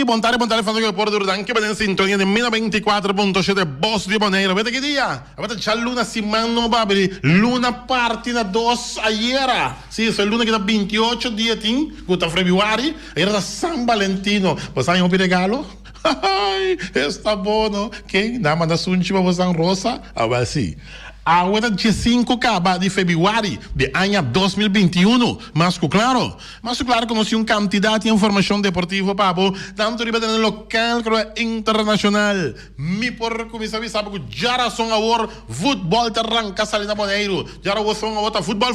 Sì, buon tardi, fatto che porto anche per in sintonia di meno 24.7 Boss di Bonaire. Vedete che dia? Avete già luna si manno babili. Luna partina dos ayer. Sì, se luna che da 28 dia tin, guta februari, era da San Valentino. Você tem um regalo? Ai, está bom, quem? Dá uma da sunchi para você rosa? Ah, vai sim. Agora dia 5 de fevereiro de ano 2021. Mas claro conheci uma quantidade de informação deportiva para tanto no local como internacional. Me por começar a saber que já são agora futebol te arranca salina Bonaire. Já são agora futebol.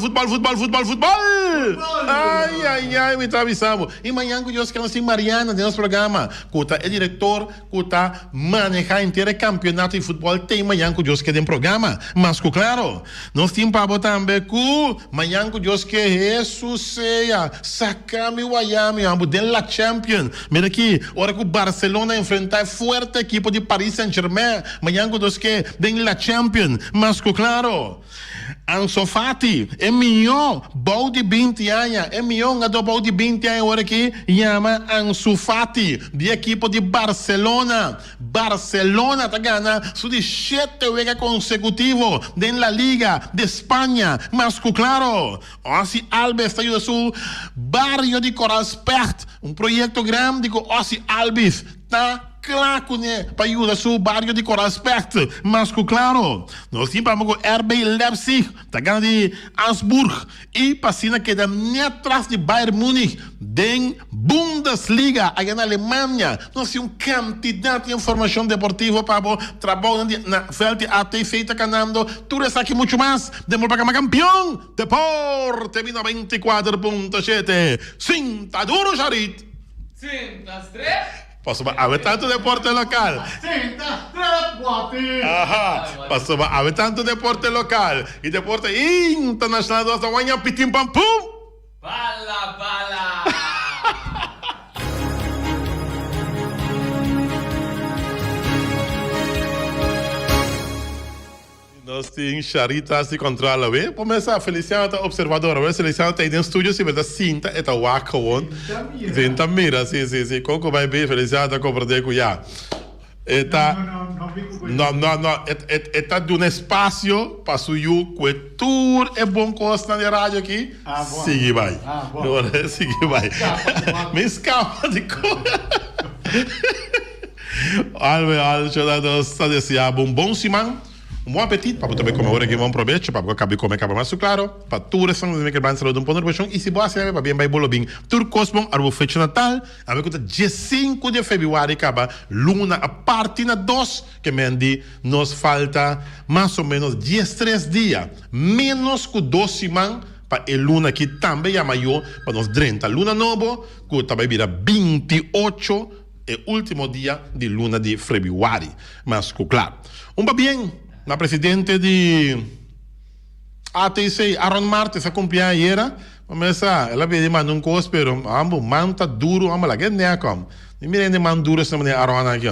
Ai, me está avisando. E amanhã que eu conheci Mariana de nosso programa, que é diretor, que está manejar inteiro campeonato de futebol. Tem amanhã que eu quero programa, mas claro, nós temos para botar também que amanhã que Deus quer Jesus seja sacame o Miami, dentro da Champions. Mira aqui, hora que o Barcelona enfrentar a forte equipe de Paris Saint-Germain, amanhã que Deus quer dentro da Champions. Mas claro, Ansu Fati é melhor bom de 20 anos, é melhor do bom de 20 anos hora que chama Ansu Fati de equipe de Barcelona. Barcelona está ganhando de 7 vezes consecutivo dentro da Liga de Espanha. Mas claro, Ossi Alves está ajudando su barrio de Coralspert, um projeto grande que Ossi Alves está claro, né, para ajudar seu barrio de Coralspert. Mas claro, nós temos para o RB Leipzig, está ganhando de Augsburg e passina que nem atrás de Bayern Munique, den Bundesliga, aí na Alemanha. Nós temos quantidade de informação deportiva para o trabalho na feld até feita canando. Tudo isso aqui muito mais. Demos para campeão Deporte 24.7. Sinta duro, Jarit. Sinta stress. Posso haver tanto deporte local. Posso haver tanto deporte local e deporte internacional. Nós vamos pitim pam pum. Bala. Nós temos Charita se controla, bem? Começa a Feliciana observadora, bem? Feliciana está aí no estúdio, se verdade, cinta, é o Waka One. Cinta mira, sim. Como vai bem, Feliciana está compreendendo que já. Não. Está de um espaço para suir que tudo é bom coisa na rádio aqui. Sigue vai. Agora, sigue vai. Me escapa de coisa. Olha, deixa eu dar desejar um bom semana. Um bom apetite para também comer agora que vamos proveito para acabar comer mais claro para tudo isso também que vai saúde um pouco de e se você vai bem vai bolo bem tudo cosmo arbo fecha Natal a ver que dia 5 de fevereiro acaba luna a partir na 2 que mendi nos falta mais ou menos 13 dias menos que 2 semanas para a luna que também é maior para nós 30 luna novo que também vira 28 é o último dia de luna de fevereiro mas claro bem na presidente de ATC, Aaron Martes, acompanha ayer, começa, ela pediu mais um coisa, pero manta duro, lá que nem como. E mira de man duro essa maneira Aaron aqui,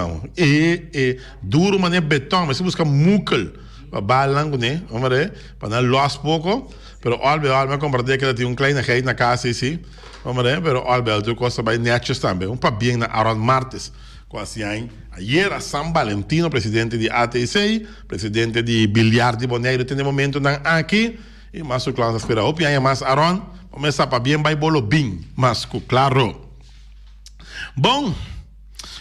duro maneira betão, mas se busca mucal, para balanço, né, vamos ver, para não loss pouco, pero albe compartilha que ela tem kleine geit na casa assim, vamos ver, pero albe tu costa vai netjes também, para bem na Aaron Martes. Quase ayer a San Valentino, presidente de ATC, presidente de Bilhar de Bonaire, tem momento aqui, e mais claro, espera, opinião mais Aaron, começa para bem, vai bolo bem, mas claro. Bom,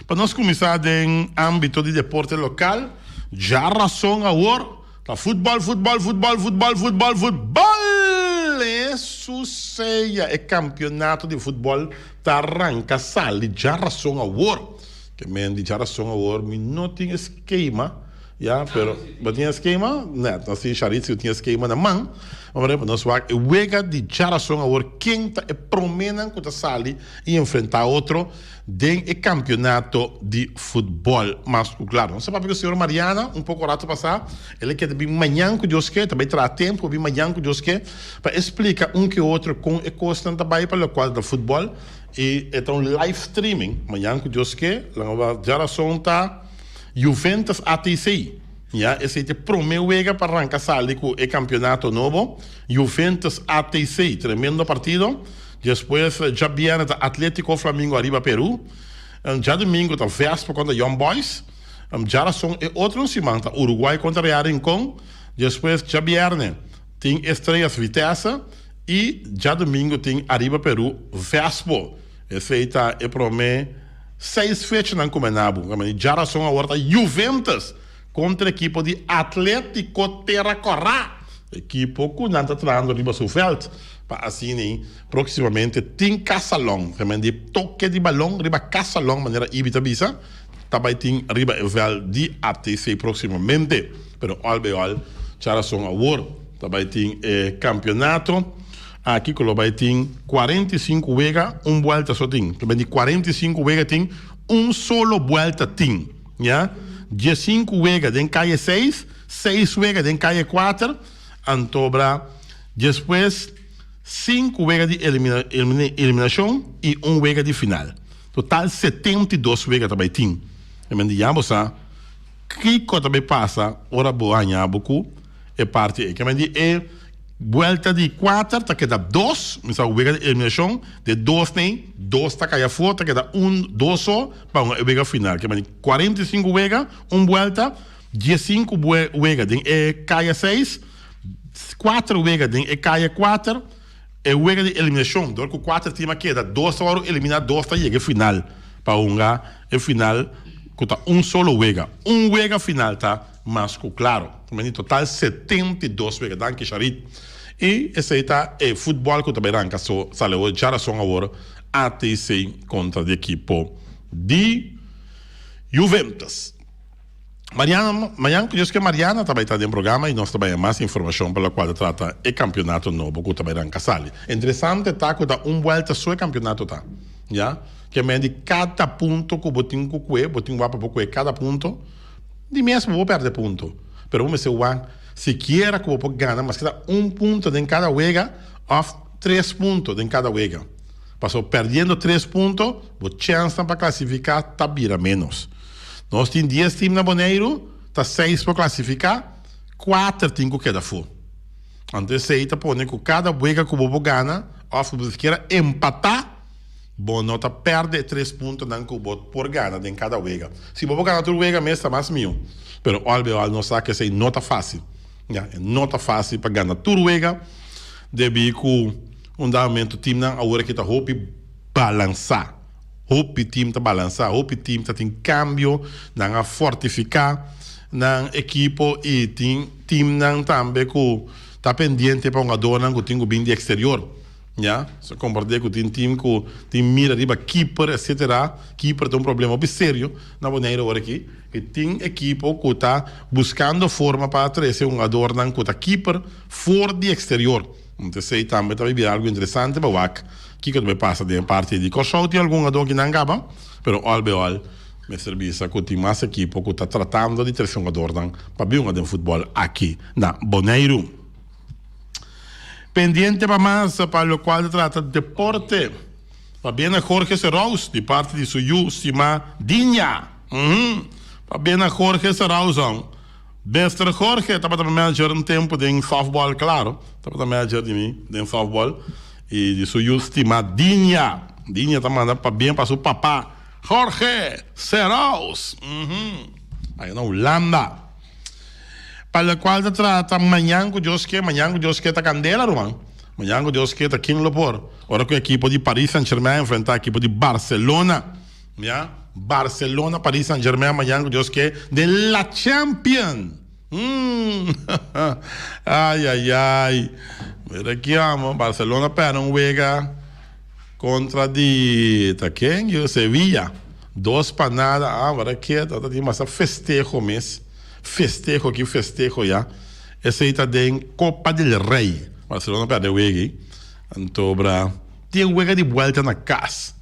para nós começar em âmbito de deporte local, já razão agora, para futebol, isso seja, é campeonato de futebol, tá arranca, sali, já razão agora. Que me já razão agora, não tinha esquema, pero não tinha esquema, não, assim, Charitz, eu tinha esquema na mão, vamos ver, nós vamos ver, de já razão agora, quem está promenando com a sali e enfrentar outro, dentro do campeonato de futebol, mas, claro, não sei porque o senhor Mariana, pouco rato passar, ele quer vir amanhã com Deus quer, também terá tempo, vir amanhã com Deus quer, para explicar que outro com a coisa também para o quadro do futebol, e então live streaming amanhã que Deus quer a geração tá Juventus ATC esse é o primeiro para arrancar sair com o campeonato novo Juventus ATC tremendo partido depois já viene Atlético Flamengo arriba Peru Já domingo tá Vespa contra Young Boys. Já são outro semana, Uruguai contra Real Rincón. Depois, já viernes, tem Estrelas Vitesse. E já domingo tem Arriba Peru Vespo. Esse aí tá, para mim, 6 fechas não combinado. Já são agora Juventus contra a equipe de Atlético Terracorá. Equipe que não está treinando arriba do veld. Assim, proximamente tem Casalong. De toque de balão, arriba Casalong, maneira Ibita Bisa. Também tem arriba o veld de ATC proximamente. Pero albeol, já são agora. Também tem campeonato. Aqui que vai ter 45 vega, vuelta só tem. Também de 45 vega tem solo vuelta tem. Já? 15 vega tem calle 6, 6 vega tem calle 4, antobra. Depois 5 vega de eliminação e 1 vega de final. Total 72 vega também tem. Também de Yabosa, que também passa, ora boa ganhar pouco, é parte. Também de vuelta de 4, tá queda 2, misa vega de eliminação, de 2 nem, 2 tá caia fora, tá queda 2 só, para uma vega final, que é 45 vega, vuelta, 15 vega de caia 6, 4 vega de caia 4, e vega de eliminação, do que 4 time queda 2 horas, elimina 2 tá chega final, para uma final, que tá solo vega, vega final tá, mas claro, em total 72 vega, danke Charit. E esse aí tá futebol que também arranca saiu já são agora ATC contra a equipe de Juventus. Mariana, eu que Mariana também está dentro do programa e nós também mais informação pela qual trata o campeonato novo que também arranca sali. Interessante tá que dá vuelta só o campeonato tá, já? Que é de cada ponto que botinho para cada ponto, de mesmo vou perder ponto. Pero vamos ser siquiera que vou ganhar, mas que dá ponto em cada vega, ou 3 pontos em cada vega. Passou perdendo 3 pontos, vou chance para classificar, tá vira menos. Nós temos 10 times na Boneiro, tá 6 para classificar, 4 tem que quedar fora. Então, você tá pondo que cada vega que vou ganhar, ou se você quer empatar, bom, nota perde 3 pontos não que vou por ganhar em cada vega. Se vou ganhar outra vega, mesmo está mais mil. Pero olha, não sabe que essa não tá fácil. Não tá fácil para ganhar tudo vega. Deve que momento o time não agora que tá hope balançar. Hope time tá balançar, hope time tá tem cambio, não a fortificar na equipe e time não também que tá pendente para um dona que tem o bem de exterior. Já, se compartilhar com o time que tem mira riba keeper, etc. Keeper tem problema bem sério na maneira agora aqui. E tem equipe que está buscando forma para trazer um adorno que está keeper fora de exterior. Então, sei também vai algo interessante para o WAC. Que também passa de parte de Corso, tem algum adorno que não acaba, mas albeol, me serviço que tem mais equipe que está tratando de trazer um adorno para ver um futebol aqui na Boneiro. Pendiente para mais, para o qual trata de deporte. Va bene Jorge Seraus, de parte de sua estima Dinha. Va bene Jorge Seraus. Mestre Jorge, estava também manager um tempo de softball, claro. Estava também manager de mim, de softball. E de sua estima Dinha. Dinha está mandando para bem para seu papá, Jorge Seraus. Aí na Holanda. Para o qual trata amanhã que Deus quer tá Candela, Romão. Amanhã que Deus quer tá King Lopor. Ora que a equipe de Paris Saint-Germain enfrentar a equipe de Barcelona. Yeah? Barcelona, Paris Saint-Germain, amanhã que Deus quer de la Champions. Ai. Mira aqui, Barcelona pera vega contra de quem? Sevilla. 2 para nada. Agora que tá de massa festejo mês. Festejo já. Esse aí está em Copa del Rei. Barcelona perdeu o Wege. Então, tem o Wege de volta na casa.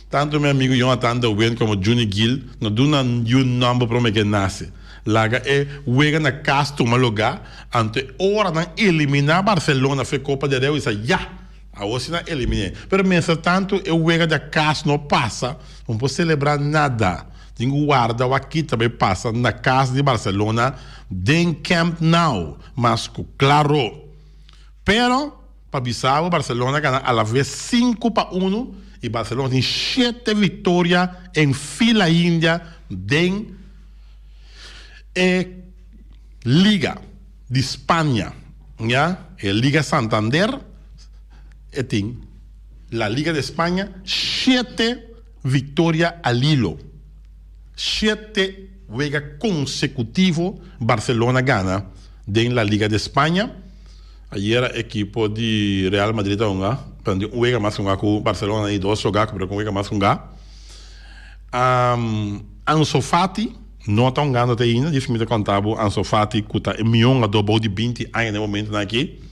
Tanto meu amigo Jonathan Dawen como Juni Gil, não dão um nome para o que nasce. Laga é o Wege na casa, toma lugar. Ante hora de eliminar Barcelona, foi Copa del Rei, e já. A hoje não eliminei. Mas, mesmo tanto, o Wege da casa não passa, não pode celebrar nada. Tem guarda aqui também passa na casa de Barcelona, de Camp Nou, mas claro. Pero, para Bissau, Barcelona ganha a la vez 5-1 E Barcelona tem 7 vitórias em fila índia em Liga de Espanha, ja? Liga Santander, e tem la Liga de Espanha, 7 vitórias al hilo. 7 juegos consecutivos Barcelona gana en la Liga de Espanha. Ayer el equipo de Real Madrid juega más con Barcelona y 2 juegos, pero juega más con Ansu Fati não está jogando até ainda, disse-me de contábil, Ansu Fati custa $1 milhão de 20 anos no momento aqui.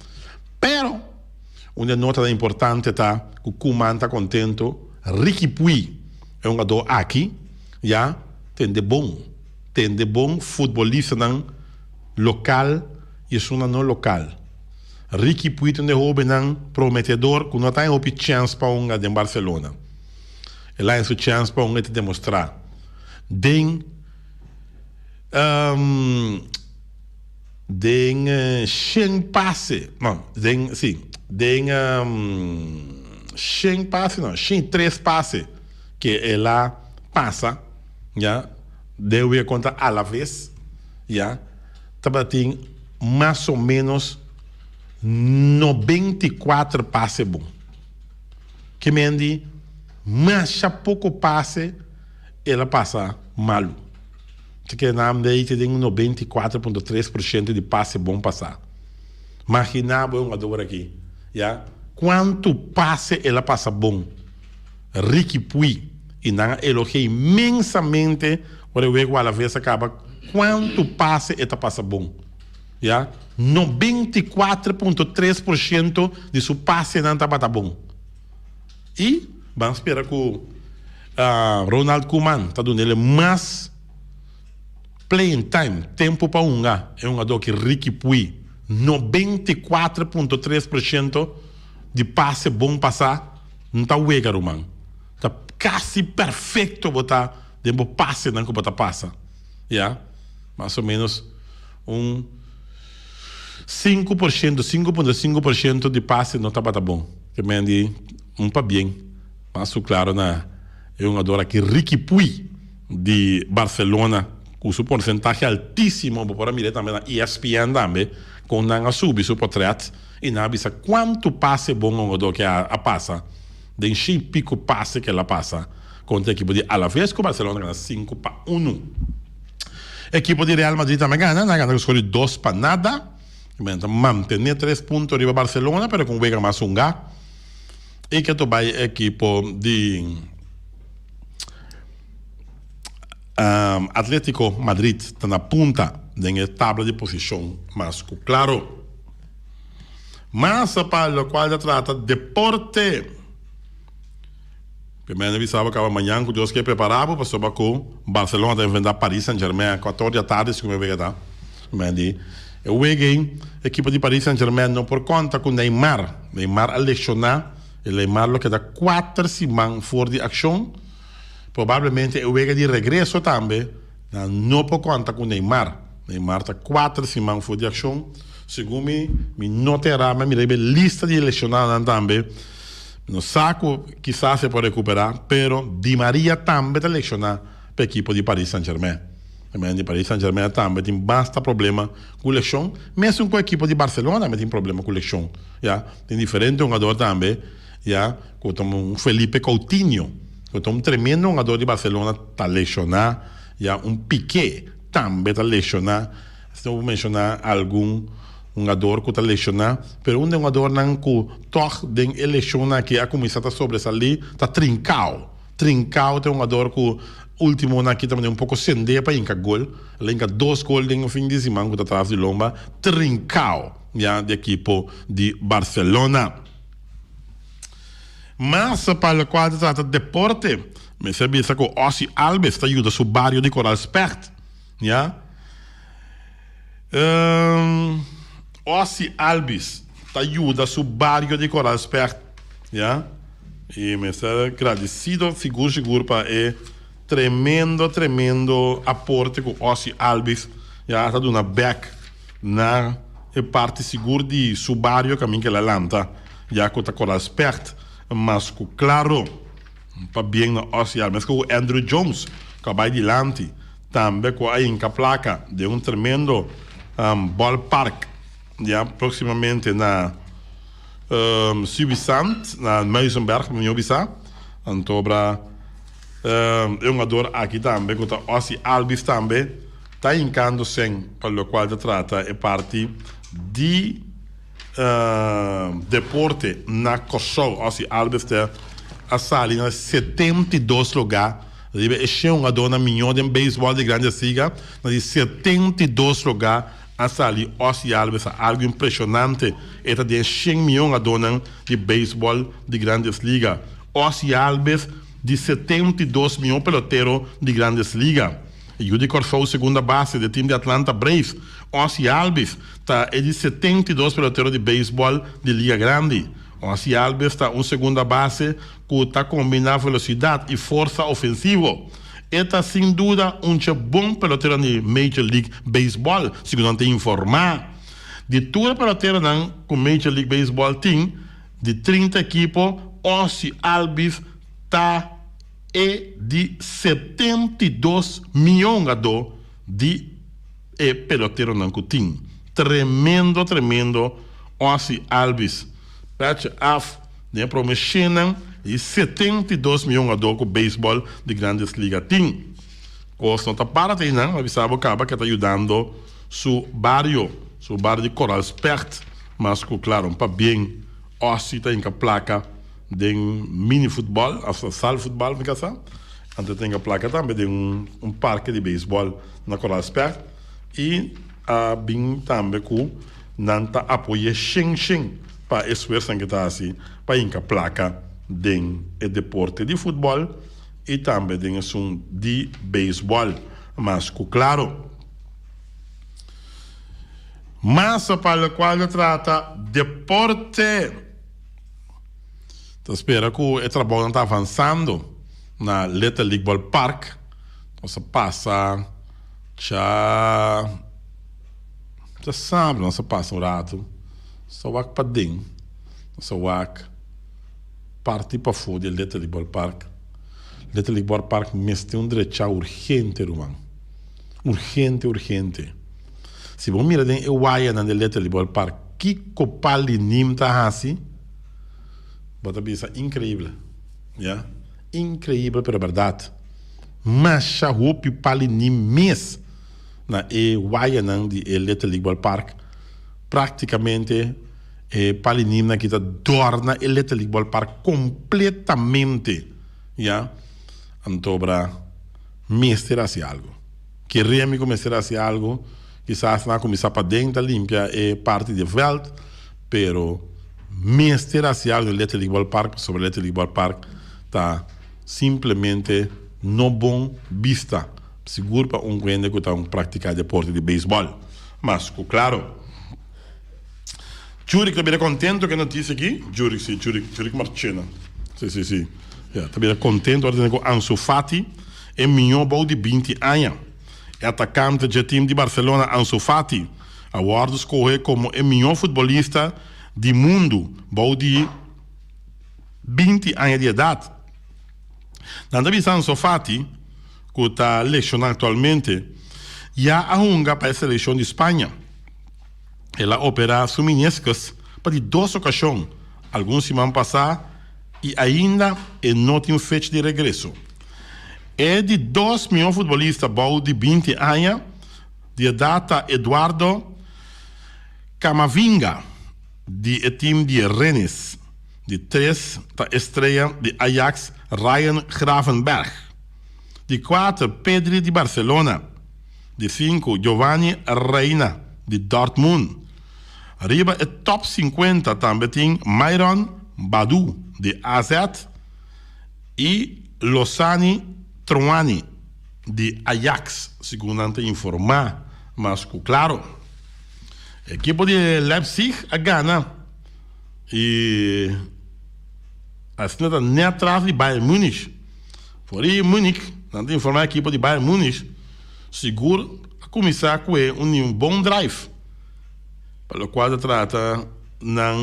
Pero uma nota importante está que o Koeman está contento. Riqui Puig é um jogador aqui, já tem de bom futebolista local e é não local. Riqui Puig tem de jovem prometedor que não tem uma chance para um em Barcelona. Ele tem sua chance para um te demonstrar. Den 100 passe, não, 103 passe que ela passa, já, deve contar a la vez, já, tem mais ou menos 94 passes bom. Que mendi, mas pouco passe, ela passa malo. Que na daí tem 94,3% de passe bom passar. Imagina um jogador aqui, já? Quanto passe ela passa bom? Riqui Puig e não elogia imensamente o jogo a la vez acaba. Quanto passe ela passa bom? Já? 94,3% de seu passe não está bom. E vamos esperar que o Ronald Koeman está dando ele mais playing time, tempo para é um jogador que Riqui Puig, 94,3% de passe bom passar, não está o mano. Está quase perfeito botar de passe não que botar passa. Yeah? Mais ou menos 5,5% de passe não está bom. Que mende para bem. Mas claro, é um jogador aqui Riqui Puig de Barcelona, com seu porcentagem altíssimo, para mirar também na ESPN também, com não subir seu portrait e não avisa quanto passe bom um jogador que a passa, de 5 pico passe que ela passa, contra a equipe de Alavés, que o Barcelona ganha 5-1. A equipe de Real Madrid também ganha escolhe 2-0, mantém 3 pontos arriba Barcelona, mas com juega mais gá. E que tu vai a equipe de Atlético Madrid está na punta da tabla de posição, mas claro, mas para o qual se trata deporte. Primeiro avisava que amanhã que Deus quer preparar para sobre com Barcelona tem vender Paris Saint-Germain 14 da tarde, como eu tá. Mas eu vejo a equipe de Paris Saint-Germain não por conta com Neymar a lesionar, e Neymar lo que dá 4 semanas fora de ação. Provavelmente eu vejo de regresso também, não por conta com Neymar está 4 semanas fora de ação. Segundo me notará, mas me lembro lista de lesionados também. No saco, quizás se pode recuperar, pero Di Maria também está lesionado para a equipe de Paris Saint-Germain. De Paris Saint-Germain também tem bastante problema com lesão, mesmo com a equipe de Barcelona também tem problema com lesão. Tem diferente jogador também, como Felipe Coutinho, que é um tremendo jogador de Barcelona, está lesionado, Piqué também está lesionado. Se eu vou mencionar algum jogador que está lesionado, mas um jogador que toca de lesiona que a começar a sobressalir, está trincado. Trincado tem um jogador que último aqui também um pouco sender para encaixar gol. Ele encaixou 2 gols no fim de semana que está atrás de lomba. Trincado, de equipe de Barcelona. Mas para o qual se trata de deporte, me sabia que o Ossi Alves está ajuda seu barrio de Coral Spert. Ossi Alves está ajuda seu barrio de Coral Spert. E me será agradecido, seguro para tremendo aporte que o Ossi Alves está dando back na parte segura de seu barrio, caminho que ele lanta, que está Coral Spert. Mas claro, para bem na Ossie Alves, com o Andrew Jones, que vai adiante, também com a Inca Placa, de tremendo ballpark, já, proximamente na Subissant, na Muizenberg, no Jobissa, antobra jogador aqui também, com a Ossie Alves também, está encando sem, para o qual se trata, é parte de deporte na Kosovo. Ossie Alves tem a sala em 72 lugares. É um jogador na minha de beisebol de grande liga, nas 72 lugares. A sala Ossie Alves é algo impressionante. Ele tem 100 milhões de jogadores de beisebol de grandes ligas. Ossie Alves de 72 milhões peloteiros de grandes ligas. Judy Corso, segunda base do time de Atlanta Braves. Ossie Alves é de 72 peloteiros de beisebol de liga grande. Ossie Alves está segunda base que está combinando velocidade e força ofensiva. Ele está, sem dúvida, bom peloteiro de Major League Baseball, segundo te informar. De toda peloteira com Major League Baseball tem, de 30 equipos, Ossie Alves está de 72 milhões de peloteiro não tem. Tremendo Ossie Alves. Patch af, né, prometindo e 72 milhões de com beisebol de grandes ligas tem. Costa não está para aí, não, avisava o cabo que está ajudando seu barrio de Coral Spert, mas claro, para bem, Ossie tem a placa de mini futebol, a sala de futebol, fica assim. Então tem a placa também de parque de beisebol na Coral Spert e bem também com nanta apoia Xing para esforço que está assim, para a placa de deporte de futebol e também de beisebol. Mas, claro, massa para a qual trata deporte. Então, espera que o trabalho está avançando na Little League Ball Park. Então, passa já sabe, não se passa rato. Só vai para dentro. Só vai partir para fora do Little League Ball Park. Little League Ball Park mas tem direito urgente, irmão. Urgente. Se você mira dentro eu vai na Little League Ball Park, que copali nim tá assim? Bota bisa incrível. Yeah? Incrível, pero verdade. Mas já roupa pali nim mes na vai na de Little League Ball Park. Praticamente Palinimna que torna o Little League Ball Park completamente, já, antobra mestre se algo. Queremos começar a fazer algo, quizás não começar para dentro limpia parte do veld, pero mestre a algo do Little League Ball Park sobre o Little League Ball Park está simplesmente não bom vista, seguro para grande que está praticar deporte de beisebol, mas claro. Jurik está bem contente com a notícia aqui. Jurik Marchena. Sim. Está bem contente com Ansu Fati. É melhor bom de 20 anos. É atacante do time de Barcelona, Ansu Fati. Agora escolhe como o melhor futebolista do mundo, bom de 20 anos de idade. Na visão Ansu Fati, que está lesionado atualmente, já arrunga para a seleção de Espanha. Ela opera suminescas para 2 ocasiões, alguns semana passada, e ainda não tem fecha de regresso. É de 2 milhões de futebolistas de 20 anos, de data Eduardo Camavinga, de time de Rennes, de 3, da estreia de Ajax, Ryan Gravenberch, de 4, Pedri de Barcelona, de 5, Giovanni Reina, de Dortmund. Arriba é top 50 também tem Myron Badu, de AZ, e Lozani Trouani, de Ajax, segundo a informar. Mas, claro, a equipe de Leipzig a Gana. E assim está nem atrás de Bayern Munique. Por aí, Munique, não tem informar a equipe de Bayern Munique, seguro a começar com bom drive. Pelo qual trata na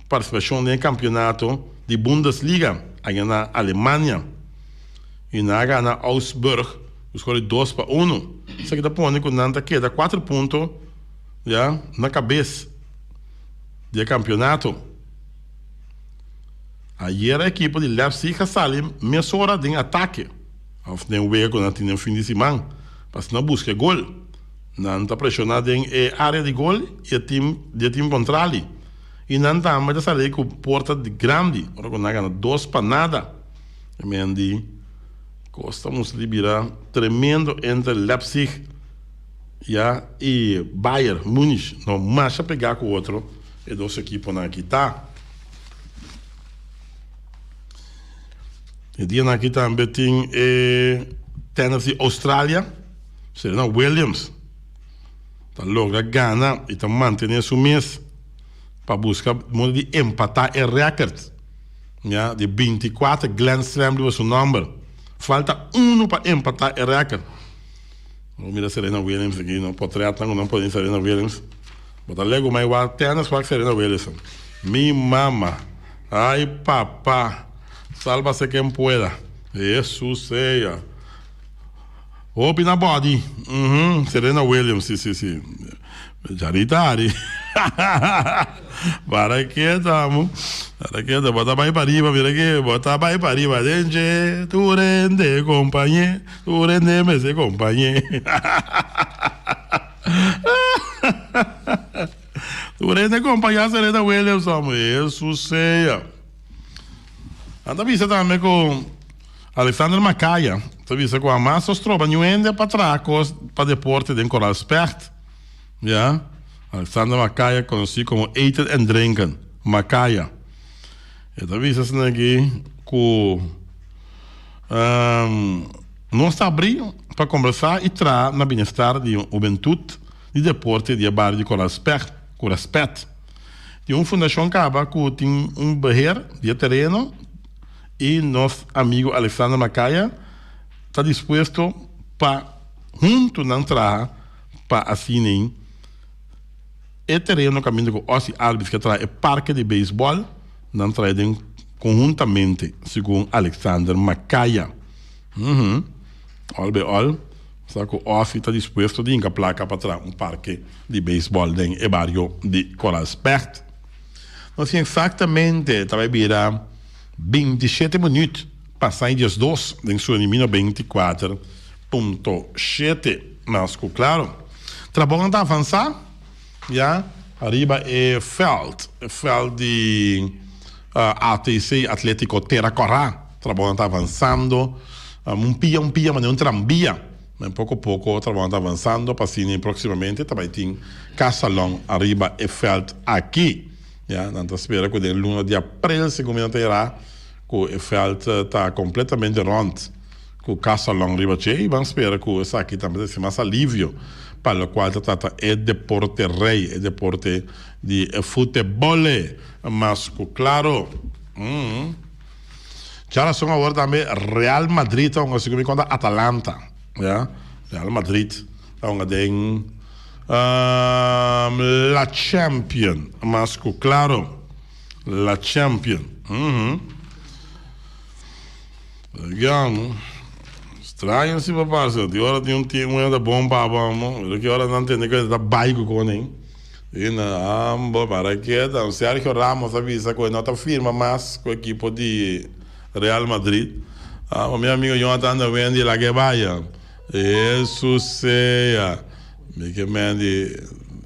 participação no campeonato de Bundesliga, aí na Alemanha. E na gana Augsburg, escolhe 2-1. Isso aqui dá para onde Nanta queda 4 pontos, já, na cabeça do campeonato. Aí a equipe de Leipzig sale meia hora de ataque. Of den week na tinha fim de semana, mas não busca gol. Não está pressionado em área de gol e o time contrário. E não está mais sair com porta de grande, ora quando ganha 2-0. E mendi costamos liberar tremendo entre Leipzig, já, e Bayern Muniz. Não mais a pegar com o outro e dois equipes na aqui tá. E dia na aqui também tem Tennessee Austrália, Serena Williams. Tá logra Gana e tá mantendo seu mês para buscar modo de empatar o recorde, já, de 24 Grand Slam do seu número. Falta para empatar o recorde. Mira Serena Williams aqui, não pode não pode Serena Williams. Bota lego mais o tênis para Serena Williams. Mi mama, ai papá, salva-se quem pueda. Jesus seja. Open na body. Serena Williams, sim. Jaritari. Para que estamos? Para que estamos? Bota mais para arriba, mira aqui. Bota mais para arriba. Denche, tu rende, companhia. Tu rende, me se companhia. Tu rende, companhia, Serena Williams. Jesus seja. Anda vista também com Alexander Macaia. Anda vista com a massa, os tropas não para trás, para deporte de Coral Spert. Já? Alexander Macaia, conhecido como Eten and Drinken. Macaia. Anda vista aqui com não está abrindo para conversar e trazer na bem-estar de juventude de deporte de bairro de Coral Spert. Tem uma fundação que acaba com um barreiro de terreno. E nosso amigo Alexander Macaia está disposto para junto na entrada para assim e terreno no caminho com Ossi Alves que traz o parque de beisebol na entrada conjuntamente segundo Alexander Macaia. Olha, só que o Ossi está disposto de placa para trás um parque de beisebol em bairro de Coral Spert. Não sei exatamente, vai virar 27 minutos, passar em dias 2, em sua elimina 24.7. Mas, claro, trabalhando está avançar, já, arriba é Feld de ATC Atlético Terra Corá, trabalhando está avançando, um pia, mas não um trambia, mas pouco a pouco, trabalhando está avançando, passando proximamente, também tem Casalão, arriba é Feld aqui. Ja, não espera que o luna de abril, segundo terá, que o Feld está completamente rond, que o Casalão riba e vamos esperar que isso aqui também seja mais alívio, para o qual trata é deporte rei, é deporte de futebol, mas claro, já são agora também Real Madrid, então segundo conta Atalanta, ja, Real Madrid, então tem la Champion, mas claro, la Champion. Estranho se papá, de hora tem um time da bomba, vamos, que hora não tem que dar bairro com nem. E na para que então Sérgio Ramos avisa que não tá firma mas com a equipe de Real Madrid. O meu amigo Jonathan Wendy lá que vai. Isso seja. Me que mande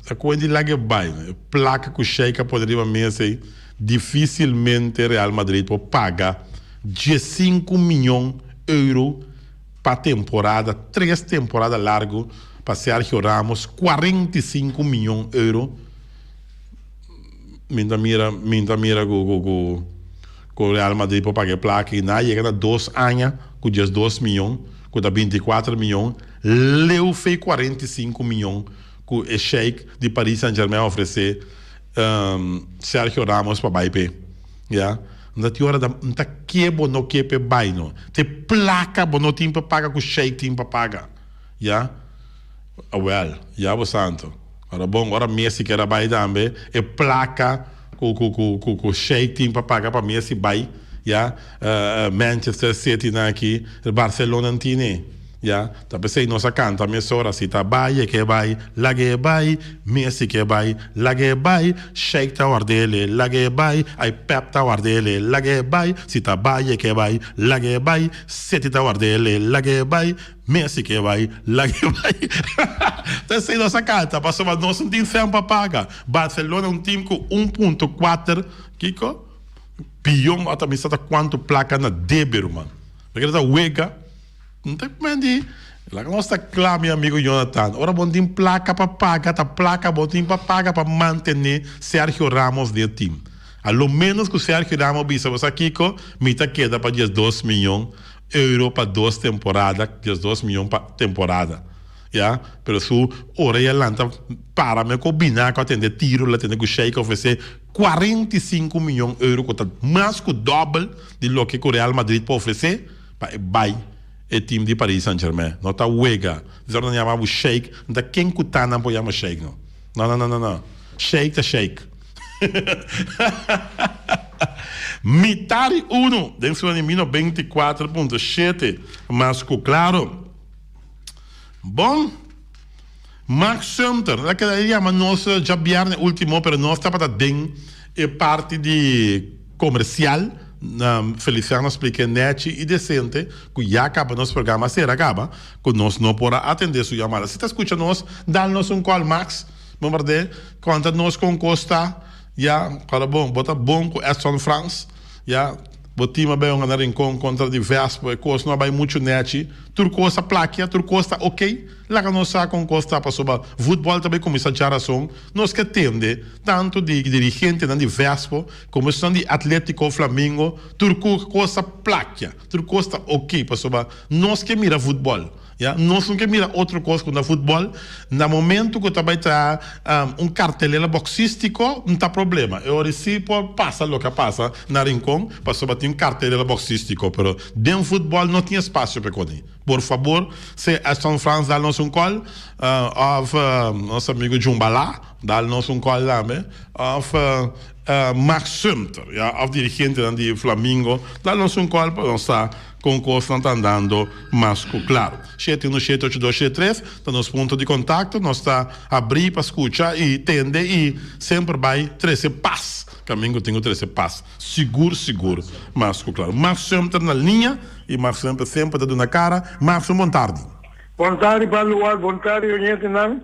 a coisa de lá que vai, placa que o Sheikha poderia mesmo dificilmente Real Madrid pode pagar 15 milhões de euros para temporada, 3 temporadas largas para Sérgio Ramos, 45 milhões de euros. Minta mira com o Real Madrid para pagar placa e na chega a 2 anos com 2 milhões, com 24 milhões. Leu fez 45 milhões que o Sheikh de Paris Saint-Germain oferecer Sérgio Ramos para Baipe. Yeah? Na hora da que não que pe baino. Te placa bono tem para pagar que o Sheikh tem para pagar. Yeah? Santo. Ora bom, agora Messi que era bai também, e placa que o Sheikh tem para pagar para Messi bai. ja, Manchester City na aqui, Barcelona antine. Ja, tá pensei nossa canta, minha senhora, se tá baie que vai, lage vai, Messi que vai, lage vai, Sheikh tá wardele, lage vai, ai Pep tá wardele, lage vai, se tá baie que vai, lage vai, City tá wardele, lage vai, Messi que vai, lage vai. Pensei nossa canta, passou mas nós não tem tempo para pagar. Barcelona time com 1.4, Kiko, pior até me está quanto placa na débito, mano. Porque tá uega. Não tem como dizer. Lá que nós está claro, meu amigo Jonathan. Ora, bom tem placa para pagar, tá placa bom tem para pagar para manter Sérgio Ramos de time. A lo menos que o Sérgio Ramos bisa você aqui com mita queda para 2 milhões de euros para 2 temporadas, 2 milhões para temporada. Ja, pero su ora e lanta para me combinar com atender tiro, lá atender com o Sheikh oferecer 45 milhões de euros, que tá mais que o dobro de lo que o Real Madrid pode oferecer para vai e time de Paris Saint-Germain. Não tá uega. Dizer não chamava o Sheikh, não tá quem cutar não pode chamar Sheikh não. Não. Sheikh tá Sheikh. Mitari 1, dentro do Mino 24.7, mas claro. Bom, Max Sumter, la que daí chama nós já viernes último, pero nós está para den e parte de comercial. Feliciano explica net e decente que já acaba nosso programa, será acaba, que nós não podemos atender sua chamada. Se está escutando nós, dá-nos call, Max, vamos ver, conta-nos com Costa, já, para bom, bota bom com Edson France, já, botima bem um rincão contra diversos, e coisa não vai muito net, turcosa plaquia, turcosa ok, lá que nós com Costa para sobre futebol também começa a geração, nós que tende tanto de dirigente na diversos, como são de Atlético Flamengo, turcosa plaquia, turcosa ok para sobre nós que mira futebol. Ja, nós não queremos outra coisa com o futebol. No momento que também está cartelera boxístico, não tem problema. Eu recibo, passa o que passa na rincão, passou a ter cartelera boxístico, mas dentro do futebol não tinha espaço para coisa. Por favor, se a São France dá-nos call, nosso amigo Jumbala, dá-nos call lá, Max Sumter, ja, dirigente de Flamengo, dá-nos call para nós com coisa não está andando mais claro. 717-8273, está nos pontos de contato, nós está abrir para escutar e tende e sempre vai 13 paz. Caminho tenho 13 paz. Seguro, mais claro. Max Sumter na linha e Max Sumter sempre dando na cara. Max, boa tarde. Boa tarde, Baluar, boa tarde, Onyetinang.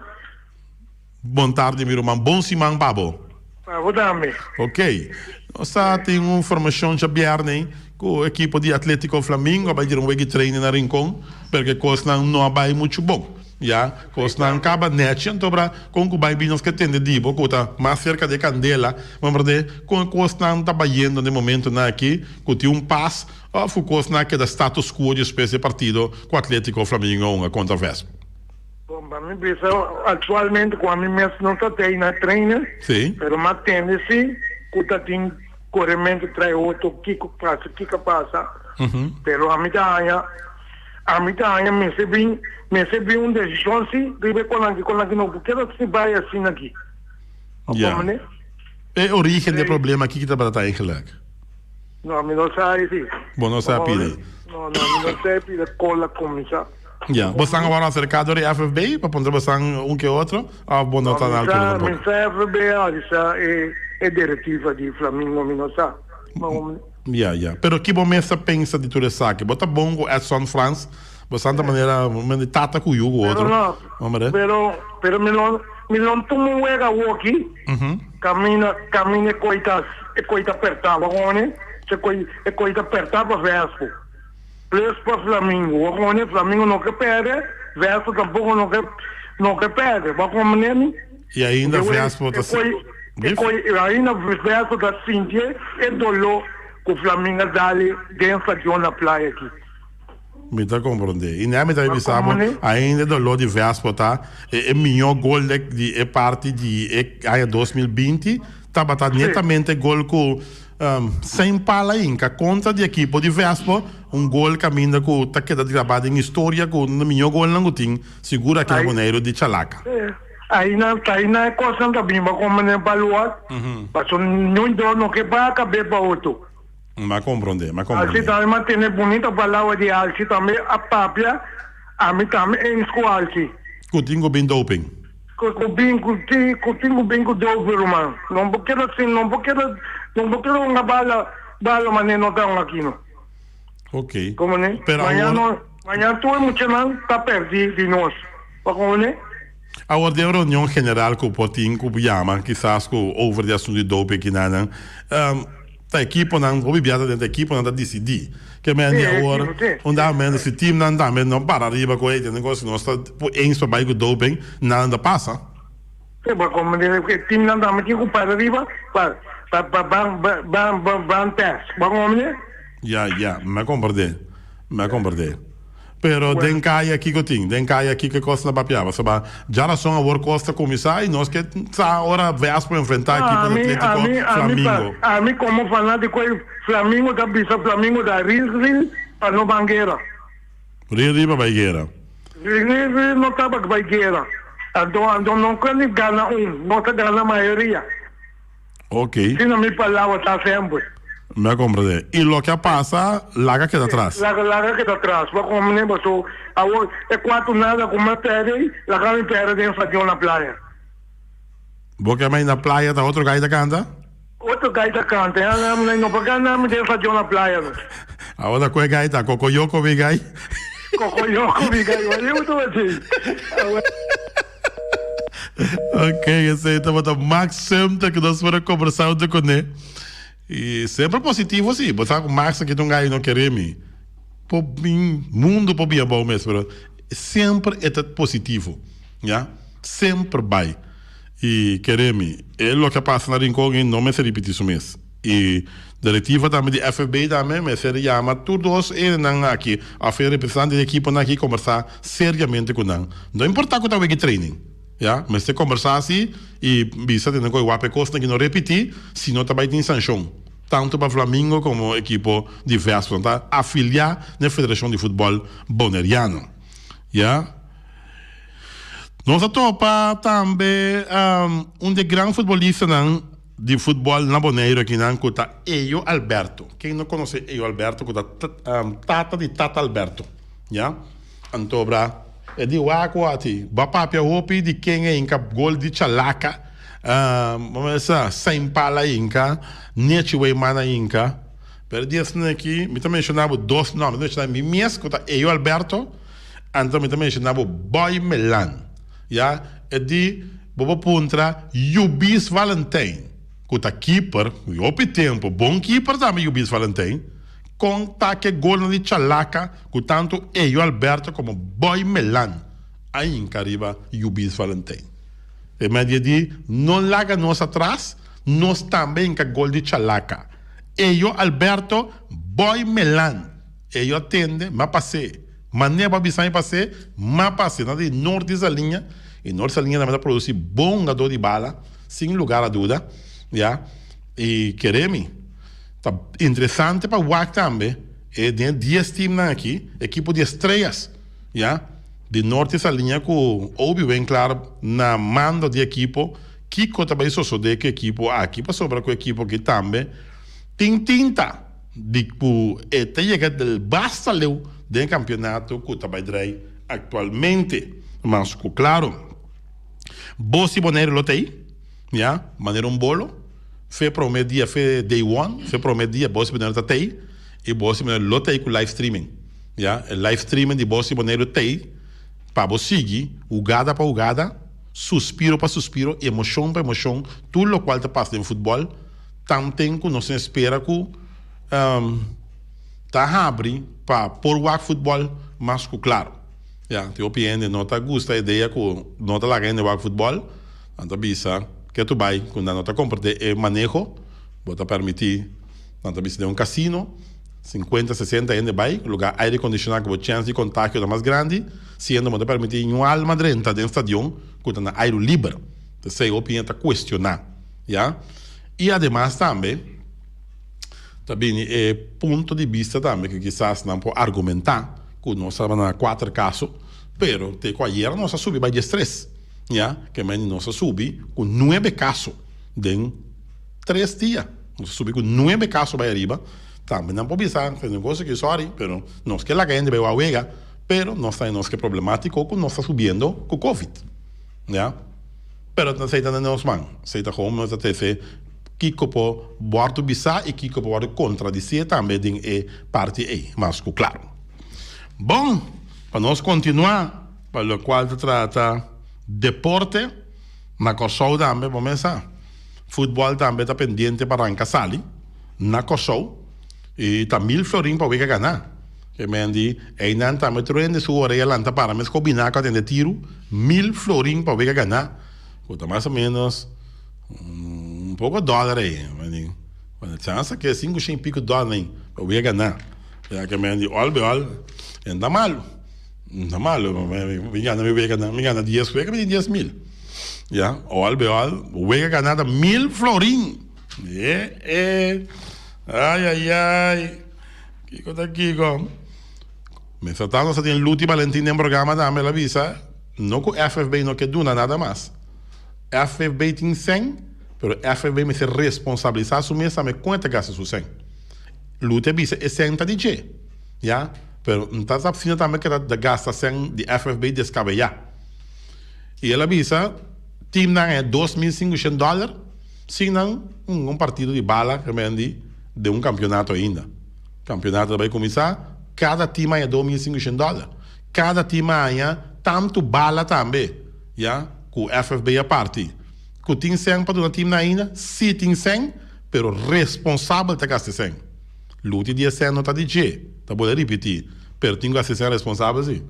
Boa tarde, meu irmão. Bom simão, Babo. Boa tarde. Ok. Nós temos uma informação já viernes com a equipe de Atlético Flamengo, vai ter um week training na Rincón, porque coisa não vai muito bom. Já, coisa não acaba net, então para com o vai nos que tem de dibo, que está mais cerca de Candela, vamos ver, com a coisa não está indo no momento aqui, que tem passo, ou foi coisa que é da status quo de espécie de partido com o Atlético Flamengo contra o Vespa. Bom, para mim, atualmente, com a mim mesmo não está tendo treino, mas tende-se, que está tendo corremento trai outro que passa pero a mitad me recebi uma decisão se vive com a que não porque se vai assim aqui é a origem do problema aqui que está para eigenlijk não me não sai sim bom não sabe não sabe cola começar. Ja, você agora acercado de FFB para poder você que outro a bom não está na altura do FFB é diretiva de Flamengo Minosa. Pero que momento pensa de tudo isso aqui? Bota bom com Edson France, você da maneira tata com o outro. Pero me não tomo o aqui. Camina coita apertava, né? Se coita apertava Vespo. Plus para Flamengo, agora Flamengo não quer perder, Vespo tampouco não quer perder, vai como nem. E ainda Vespo está ainda Vespo está sentindo é dolor que o Flamengo dá dentro da praia aqui. Me está compreendendo. E nem me está avisando, ainda dolor de Vespo tá, é melhor gol de parte de 2020, tá batendo netamente gol com sem pala inca contra de equipe de Vespo, gol caminha com tá queda gravado em história com o melhor gol não tem, segura que é boneiro de Chalaca. Aí na coisa também, mas como nem Baluar, passou não que vai caber para outro. Ma comprende. Alci também mantém bonita palavra de Alci também a papia, a mim também em escola Alci. Kutingo bem doping. Kutingo bem com doping, irmão. Não quero assim, não quero uma bala mas não tá aqui, não. Ok. Como né? Pero amanhã tu é muito não tá perdido de nós. Como né? Agora, de reunião general que o Potin, que o Yama, quizás que over de assunto de doping que não, a equipe não, o bibiata dentro da equipe não decidir. Que me andi agora, onde a mente se time não dá, não para arriba com ele, negócio não está em sua bairro doping, nada passa. É, mas como o time não dá, mas que para arriba, para teste, vamos né? Ya, me compreende. Pero den caia aqui que eu tinha, que costa na papiava, sabe? Já a são a work costa começar e nós que tá agora vemos para enfrentar a equipe do Atlético Flamengo. A mim como fanático Flamengo da bisa Flamengo da Rizzi para no Bangueira. Rizzi para Bangueira. Rizzi não tá para Bangueira. Então não quando ganha não tá ganhando a maioria. Ok. Se não me palavra tá sempre. Me compreende. E lo que passa, larga queda atrás. Larga queda atrás. Vai como nem passou. É quatro nada com uma perde, larga me perde em fazer na praia. Porque mais na praia tá outro gaita canta? Outro gaita canta. Não porque não me deixa fazer na praia. Agora qual é gaita? Cocoyoco vi gai? Cocoyoco vi gai. Eu tô assim. Ok, esse então é o Max sempre que nós vamos conversar com ele. E sempre positivo, sim. Você sabe, o Max aqui não ganha, não quer me. Por mim, mundo por bem bom mesmo, mas sempre é positivo, já? Sempre vai. E querer me. É o que passa na rincão e não me se repetir isso mesmo. E diretiva também de FB também, me se chama todos e não aqui, a fer representante da equipe aqui conversar seriamente com não. Não importa que eu training. Ja, mas se conversar assim e visa tendo que o AP Costa que não repetir, se não também tem sanção. Tanto para Flamengo como equipe diverso, tá? Afiliar na Federação de Futebol Boneriano. Ja? Nós topa também de grande futebolista de futebol na Boneiro aqui na Cuta, Eio Alberto. Quem não conhece Eio Alberto, Cuta Tata Alberto. Ja? Antobra e di wako ati bapapia hopi di kenga inka gol di chalaka mamesa saimpala inka nechiwe mana inka per dias aqui me também mencionava dois nomes não está mi mies kota Eio Alberto então me também mencionava Boy Melan ja e di bobo puntra Yubis Valentin kota keeper hopi tempo bom keeper também Yubis Valentin com taque gol de chalaca, com tanto Eio Alberto como Boy Melan, aí em Cariba e o Bis Valentim. E me diz, não larga nós atrás, nós também com gol de chalaca. Eio Alberto, Boy Melan, Eio atende, mas passei. Mas nem para bisar passei, mas passei. Nada de norte dessa linha, e norte dessa linha também produzir bom jogador de bala, sem lugar a dúvida, já? E queremos. Tá interessante para o WAC também. E tem 10 times aqui, equipe de estrelas, já? De norte essa linha com óbvio bem claro na mando de equipe que também só de que equipe aqui para sobra com equipe que também tem tinta de que até chega del basta leu de campeonato que também drai atualmente, mas claro, Bossi Boneiro lotei, já? Maneira bolo. Foi prometer dia, foi day one, foi prometer dia, Bossi Boneiro tá tei, e Bossi Boneiro lotei com live streaming. Ja? O live streaming de Bossi Boneiro tei, para você seguir, ugada para ugada, suspiro para suspiro, emoção para emoção, tudo o qual te passa no futebol, também que não se espera que tá abre para pôr o futebol, mas claro. Ja? Te opinião, não te gusta a ideia que não te larga no futebol, então bisa, que tu vai, quando não te compreende o manejo, vou permitir, não te bisa de casino, 50, 60 ainda vai, lugar aire condicionado com chance de contágio mais grande, sendo que permitir uma alma dentro do estádio, quando na aire livre, então a opinião está questionar, já? E además também ponto de vista também que quizás não pode argumentar, que nós estamos na 4 casos, pero te coahiera nós subir by 3. Ja, que men nós subi com 9 casos em 3 dias. Nós subi com 9 casos para arriba. también no puedo pensar, es una cosa que sorry, pero no es que la gente vea a huega, pero no es que problemático, no está subiendo con COVID, ¿ya? Pero no se trata de nos man, se trata como nos trata Kiko po boardo bisa e Kiko po boardo contradizer também din parte E, mas claro. Bom, para nós continuar, para o qual se trata deporte, na Kosovo também, vamos começar. Futebol também está pendente para arrancar sali, na Kosovo, e está 1.000 florins para ver ganhar. Que me andi, e não também troende sua orelha lanta para, mas combinar com a tiro, 1.000 florins para ver ganhar. Custa mais ou menos pouco dólar aí, quando chance que 5 e pico dólares para ver ganhar. Já que me andi, olha, não está malo, me gana 10, que me 10.000. Ja, olha, o ganhar 1.000 florins. Ai, Kiko tá aqui, me tratando se tem Luti Valentim no programa também, ela visa, não que o FFB não quer duna nada mais. FFB tem 100, pero FFB me se responsabilizar su mesa, me cuenta gasta su 100. Luti visa é 100 de G, ja, pero não está sabendo também que da gasta 100 de FFB descabellar. E ela visa, team não é $2.500, se não, partido de bala, que me andi, de campeonato ainda. Campeonato vai começar, cada time é $2.500. Cada time é tanto bala também, já, com o FFB a parte. Com tem 100 para o time ainda, se tem 100, pero responsável de gastar 100. Luti de 100 não está de G, tá bom repetir, pero tem que gastar 100 responsável sim.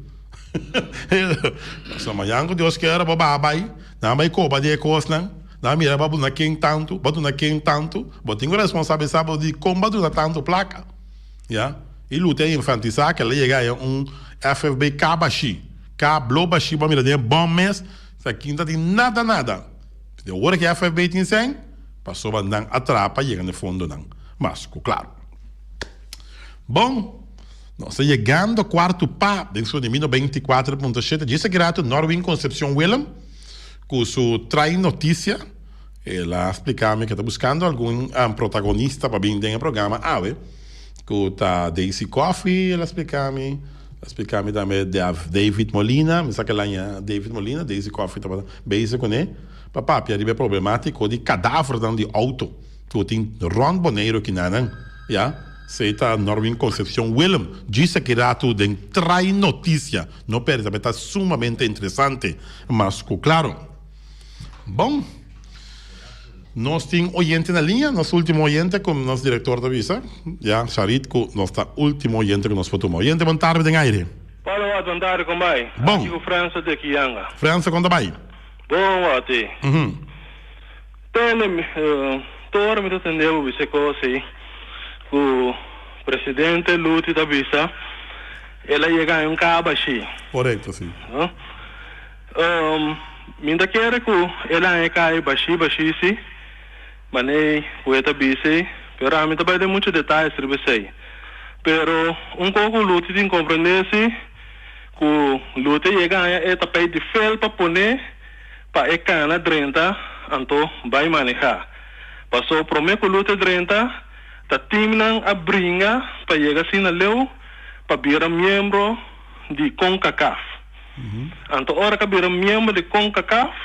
Só amanhã que Deus quer, babai, não vai copa de coisa, não mira babu na quem tanto, mas tem que responsabilizar de como batu na tanto placa, já. E luta é infantizar que ela chega a FFB cabaxi, cablobaxi, para mira de bom mês, essa quinta tem nada. De hora que a FFB tem 100, passou a andar atrapa, chega no fundo não, mas claro. Bom. Nós chegando ao quarto pá, dentro de 24.7, disse que era Norwin Concepción Willem, com sua trai notícia, ela explicava que está buscando algum protagonista para vir no programa, que está Daisy Coffee, ela explicava também de David Molina, me sabe que lá é David Molina, Daisy Coffee estava bem com ele, papá, é problemático de cadáver dentro de auto, que tem Ron Boneiro aqui não, já? Seita Norwin Concepción Willem disse que era tudo em trai notícia, não perde, está sumamente interessante, mas claro. Bom, nós temos oyente na linha, nosso último oyente com nosso diretor da Visa, já, Charit, com nosso último oyente que nós podemos. Oyente, boa tarde, em aire. Boa tarde, como vai? Bom. Aqui o França de Kianga. França, como vai? Bom, ati. Todo me entendeu, você conhece. O presidente Luti da Visa, ela chega em Cabaxi. Correto, sim. Minda quer que ela é Cabaxi, sim, mas nem poeta Visa, pero a mim também tem muitos detalhes sobre isso. Pero pouco Luti tem que compreender que o Luti chega a tapete de fel para poner para a cana 30, então vai manejar. Passou para mim que o Luti 30 ta team nang abringa pa llega sin leu pa bira miembro de CONCACAF. Anto ora ka bira miembro de CONCACAF,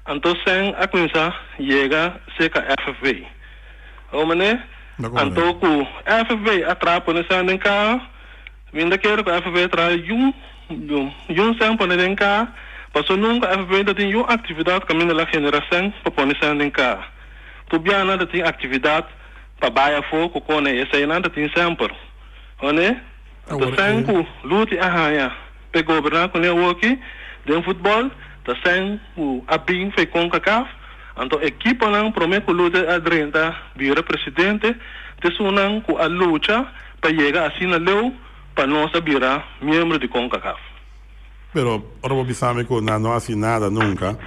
anto sen akunsa llega seca FFB. O mané, anto ku FFB atrapa nessa nenka, minda quero que FFB tra yun sen pone nenka, paso nunca FFB da tem yun atividade caminho la geração pa pone sen nenka. Tu biana da tem atividade para baia fogo com esse aí nada tem sempre, né? Então sempre luta a para governar com ele aqui dentro futebol, tá sempre a bem foi com CONCACAF, então equipa não promete luta a 30 vira presidente, tessunan com a luta para chegar assim na leu para nós virar membro de CONCACAF. Pero ora bisame que não assim nada nunca.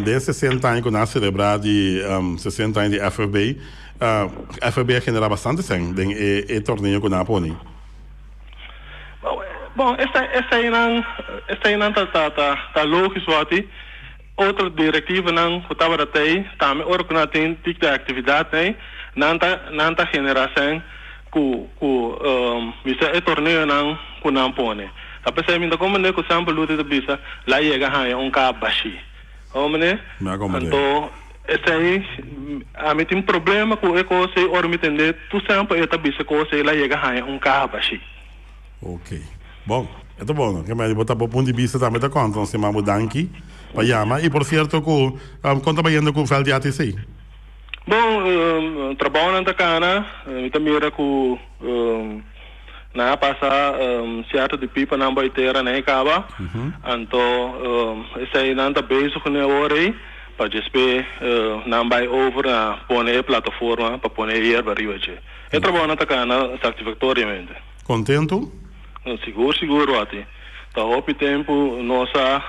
De 60 anos que nós celebramos de 60 anos de FFB, FFB genera bastante sen en torneo con Napoli. Bom, essa aí não tá lógico ati. Outra diretiva não estava até também ora que não tem tipo de atividade, não tá generação bisa e torneo nang kunang pone. Tapos sa minta ko man ko sample luto da bisa la yega ha un ka bashi. Omne. Anto esse a tem problema com o que se ormitende tu sempre eta bisa ko se la yega ha un ka bashi. Ok. Bom, é bom, que mais botar ponto de vista também da conta, se mamo danki, para yama e por certo ko conta bayando com o fel de ATC. Bom, trabalho na Cana, me mira com na passa certo de pipa na baiteira na Icaba, então esse aí não tá bem com a hora para despe na bai over na pone plataforma para pone ir para hoje. Eu trabalho na Cana satisfatoriamente. Contento? Seguro até. Tá hopi tempo nossa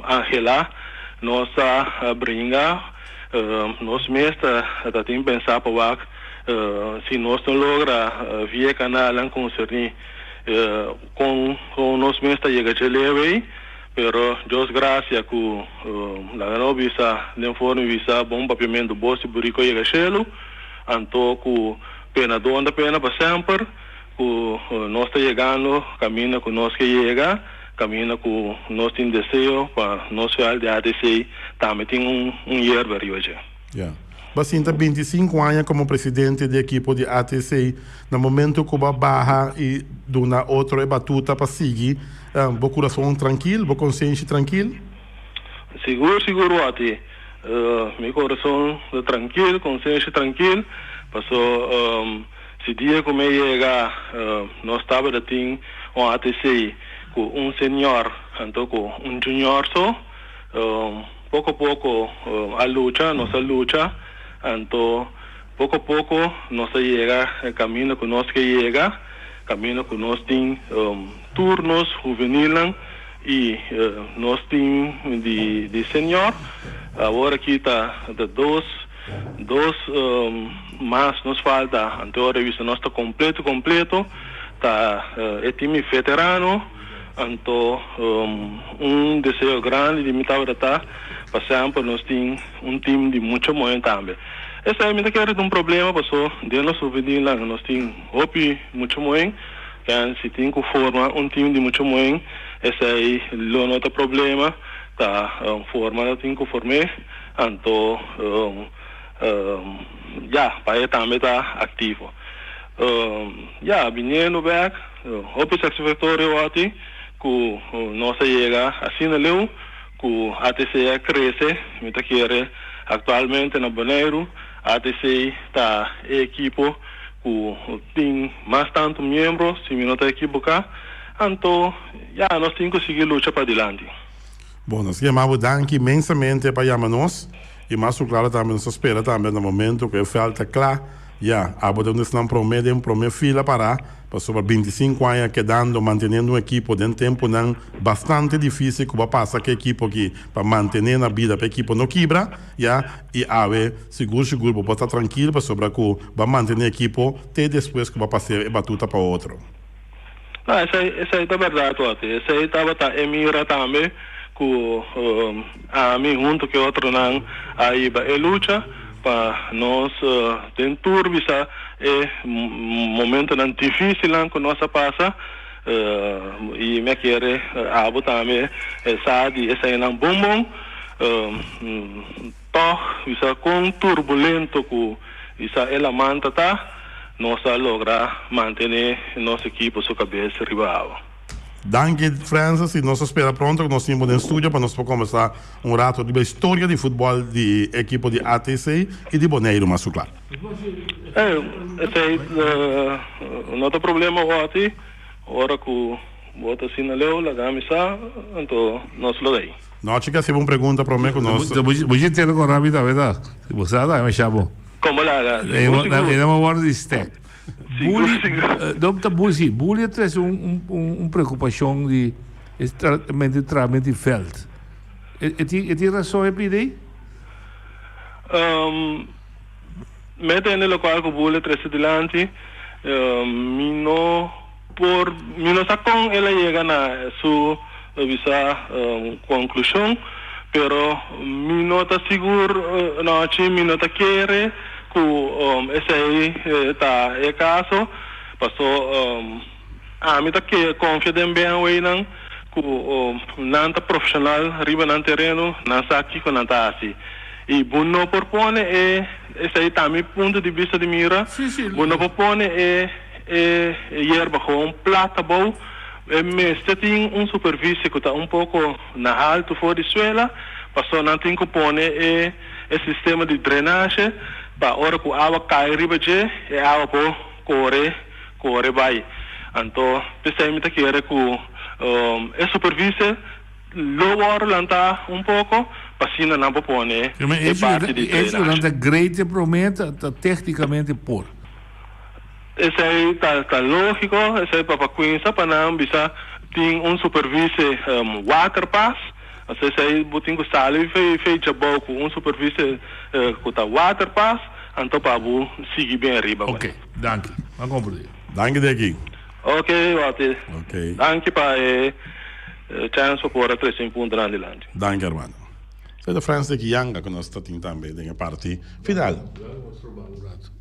Angela, nossa bringa nós mesmo tem que pensar para se nós não logra via canal com concernir com nós mesmo chega a leve, pero Deus graças que la no visa nem for visa bom papiamento bolso burico chega chelo, anto que pena donda pena para sempre, que nós está chegando caminho que nós que chega camina com nós tem desejo para nós fazer de ADC também tem year para hoje. Você tem 25 anos como presidente da equipe de ATC. No momento que você barra e dá outra batuta para seguir, o coração tranquilo, a consciência tranquilo? Seguro até. Meu coração tranquilo, consciência tranquilo. Passou se dia que me chega, nós estava da tem ATC com senhor, então com junior só, pouco a pouco a luta, então pouco a pouco nós chega, caminho que nós que chega, caminho que nós tem turnos juvenil e nós tem de senhor, agora aqui está de dois mas nos falta, então a revista nós está completo, tá é time veterano. Então, desejo grande de me estar passando nós temos time de muito muito também. Esse é me quer um problema passou de nós ouvir lá nós temos hopi muito muito que se tem que formar time de muito muito esse aí não outro problema tá formar tem que formar então para também tá ativo vindo back hopi satisfatório aqui que nós chega assim na leu que a ATC cresce, me quer atualmente na Bonaire, a ATC está equipo que tem mais tanto membros, se me não está equivocar, então nós temos que seguir luta para adiante. Bom, nós chamamos danke imensamente para chamar-nos e mais claro também nos espera também no momento que falta claro, a nós não prometem fila para sobre 25 anos quedando, mantendo um equipo de um tempo não bastante difícil que vai passar que equipo aqui para manter na vida para equipo não quebra, e seguro para estar tranquilo para sobre que vai manter a equipo até depois que vai passar a batuta para outro. Não, essa é a verdade, essa aí estava mira também que a mim junto que outro não aí vai luta para nós tentar visa momento não difícil que nós passa e me quer abo também sabe essa é um bom visa com turbulento que visa ela manta tá nós logra manter nossa equipe sua cabeça rival. Danke, Francis, e nós espera pronto que nós temos no estúdio para nós começar rato de história de futebol de equipe de ATC e de Bonaire, mas claro. Esse é outro problema aqui, agora que bota assim na leu, la camisa, então nós lo dei. Não, chica, se uma pergunta para mim que nós. Você tem algo rápido, verdade? Você sabe, me chamo. Como lá? Não guardo de stack. Dr. Bully traz preocupação de tratamento de veld. É razão para isso? Mete no local que Bully traz adiante, mino sacon ela chega na sua conclusão, pero mino está seguro, não mino está querer que esse aí tá é caso Passou a mim tá que confia bem aí não com nanta profissional riba no terreno não aqui com nanta assim e buno propone esse aí também ponto de vista de mira buno propone hierba com plata bom mestre tem superfície que está pouco na alto fora de suela passou não tem que pôr sistema de drenagem para hora que a água cai riba de a água corre vai então pensei que era que a superfície lower lanta pouco para não pôr parte de drenagem esse lanta great promete tecnicamente por esse aí tá lógico esse aí para coinça para não bisa tem superfície water pass esse aí botinho sale fez jabou com superfície que tá water pass então para seguir bem arriba. Ok, danke. Vamos compreender. Danke daqui. Ok, Walter. Ok. Danke para chance para 3 pontos na Lande. Danke, hermano. Se da França que yanga que nós estamos também tem a parte final.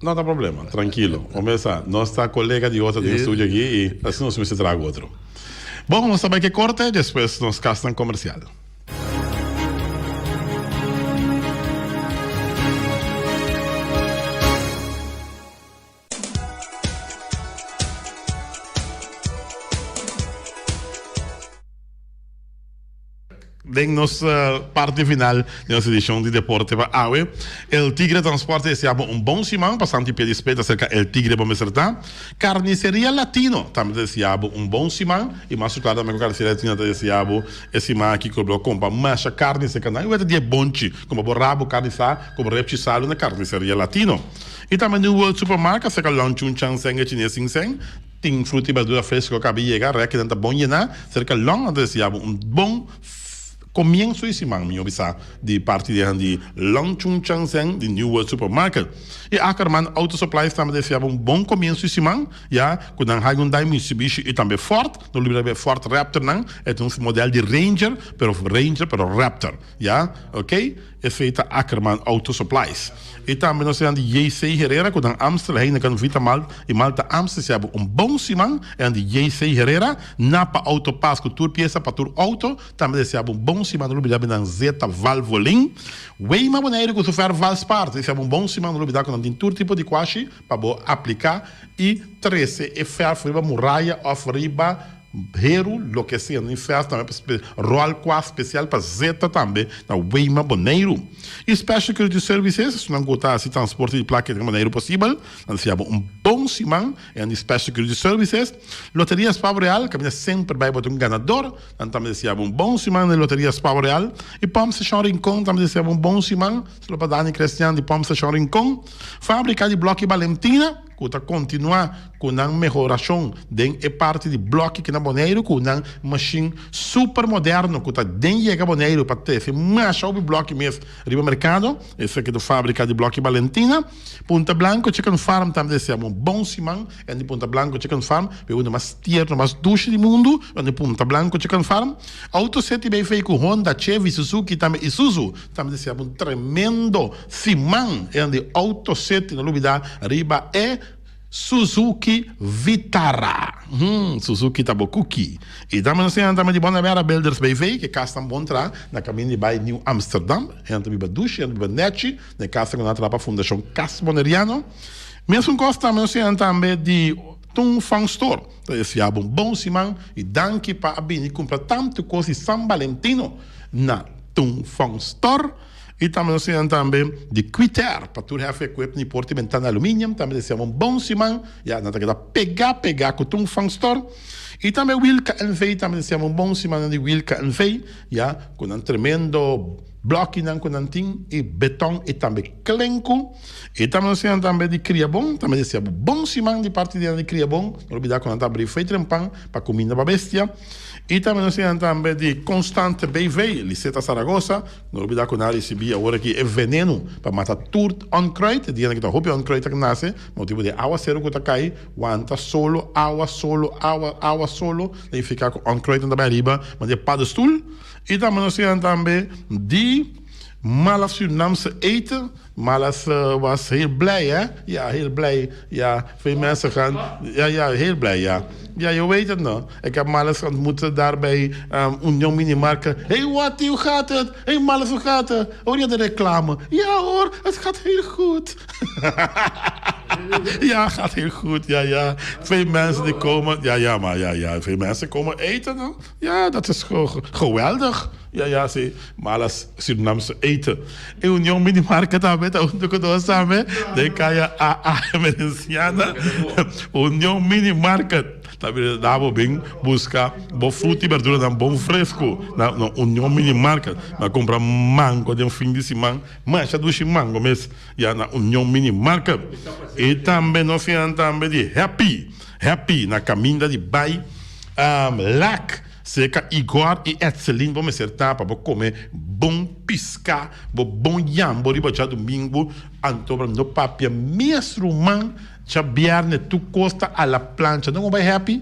Não tem problema, tranquilo. Começa, nós está colega de outro do estúdio aqui e assim nós vamos trazer outro. Bom, vamos saber que corte, depois nós castam comercial. En nossa parte final de nossa edição de Deporte para AUE, o Tigre Transporte deseava bom semana, passando pé de espeto acerca do Tigre para me acertar. Carniceria Latino também deseava bom semana, e mais claro também que a Carniceria Latino deseava esse semana aqui que eu compro mais carne esse canal. Eu dia bonche, como rabo, carne sá, como repte salo na Carniceria Latino. E também no World Supermarket, acerca do Lanchun Chang Seng Chinês Sing Seng, tem fruta e verdura fresca que acabei de chegar, que não está bom llenar, acerca do Long deseava bom comienzo esse semana, minha opção, de parte de Longchun Changseng, de New World Supermarket. E Ackerman Auto Supplies também deseava bom comienzo esse semana, já, com a Hyundai, Mitsubishi e também Ford, no livro Ford Raptor, não, é um modelo de Ranger, pero Raptor, já, ok? É feita Ackerman Auto Supplies. E também nós temos de JC Herrera, com a Amstel, Heineken, Vita Malta, e Malta Amstel, se há bom semana, é de JC Herrera, Napa Autopass, com tour peça para tour auto, também se há bom semana, no lugar de Zeta Valvoline, Weima Boneiro, com o Super Valspart, se há bom semana, no lugar de todo tipo de quashi, para aplicar, e 13, e fer, friba, muralha, off-riba, Hero, lo que sea, em festa também, rol quase especial para Zeta também, na Weima Boneiro. E Special Security Services, se não gostar de transporte de placa de maneira possível, nós temos bom semana em Special Security Services. Loterias Pavo Real, que sempre vai botar ganador, nós também temos bom semana em Loterias Pavo Real. E Pompe Station Rincon, também temos bom semana, só para Dani Cristiano de Pompe Station Rincon. Fábrica de Bloco Valentina, que continuar com uma melhoração de parte de bloco que na Boneiro, com uma machine super moderno, que está dentro de Boneiro para ter mais o bloco mesmo riba mercado, esse aqui da fábrica de Bloco Valentina. Punta Blanco Chicken Farm também desejamos bom semana, e de Punta Blanco Chicken Farm, é uma mais tierno, mais doce do mundo, onde Punta Blanco Chicken Farm. Auto City bem feito com Honda, Chevy, Suzuki, também Isuzu, também desejamos tremendo semana, e de Auto City, na novidade, riba é Suzuki Vitara. Suzuki Tabokuki. E também nós temos de Bonavera Builders BV, que casa também entrar na caminho de Bay New Amsterdam. Entra de Badushi, entra de Netchi, na casa que nós temos a Fundação Casa Boneriano. Mesmo coisa também nós temos também de Tung Fang Store. Esse é bom semana e danke para abrir e comprar tanto coisa de San Valentino na Tung Fang Store. E também nós temos também de Quitter, para tu have equipment de porte ventana alumínio, também desejamos bom semana, já não tem que pegar com Tung Fang Store. E também Wilka NV, também desejamos bom semana de Wilka NV, já, com tremendo bloco com antim e beton e também clenco. E também nós temos também de Criabon, também desejamos bom semana de parte de Criabon, não olvidar quando está abrir feito trempão para comida para bestia. E também nós temos também de Constante BV, Liceta Saragossa, não olvidar quando ela recebia agora que é veneno para matar tudo onkruid, dia que está roupa onkruid que nasce, motivo de água zero que está cai, aguenta solo, água solo, e ficar com onkruid na barriga, mas de padstoel. E também nós temos também de Mala Surinamse eten, Malas was heel blij, hè? Ja, heel blij. Ja, veel mensen gaan... Ja, heel blij, ja. Ja, je weet het nog. Ik heb Malas ontmoet daar bij Union Minimarket. Hey, wat, hoe gaat het? Hey, Malas, hoe gaat het? Hoor je de reclame? Ja hoor, het gaat heel goed. Ja, gaat heel goed. Ja. Veel mensen die komen... Ja. Veel mensen komen eten. Dan. Ja, dat is geweldig. Ja, zie. Malas Surinaamse eten. In Union Minimarket, daar met de samen. Dan kan je met een Siana. Union Minimarket. Daar ben busca bom fruta e verdura dan bom fresco na Union Minimarket. Maar compra mango de fim de semana, mancha do mango mes ja na Union Minimarket. E também nós também de happy na caminho de bai lac seca Igor e Etzelin vamos acertar para comer bom pisca, bom jambo riba já domingo, antobra no papia mesmo man Chabiarne tu costa alla plancha. Não vai happy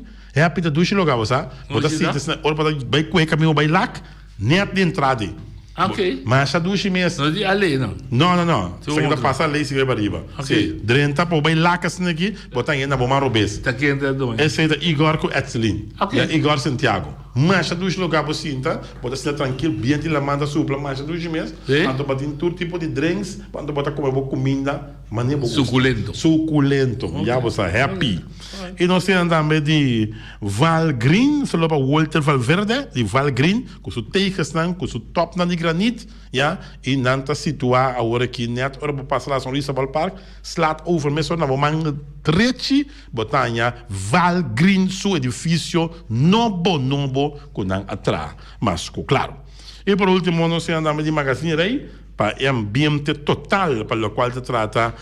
da douche logo você. Bota assim, ora para vai coer caminho vai lac, net de entrada. Ok. Mas a douche mesmo. Não é ali, não. Não. Você ainda passa a lei se vai riba. Sim. Drenta para vai lac assim aqui, bota ainda bom marobes. Tá quente é doido. Esse é Igor com Etzelin. Igor Santiago. Mas a douche logo você sinta, bota se tranquilo, bem de la manda supla, mas a douche mesmo. Quando bota em todo tipo de drinks, quando bota comer boa comida. Suculento. Okay. Ja, você happy. E nós temos também de Valgreen, se lopa Walter Valverde, de Valgreen, com seu tegenstand, com seu top na de granit, ja, e nanta situa agora aqui net, ora para passar lá São Luís Park, slaat over met zo'n man trechi, botanya Valgreen, seu edifício nobo, com nan atrás, mas claro. E por último, nós temos também de Magazine Rei, para ambiente total para o qual se trata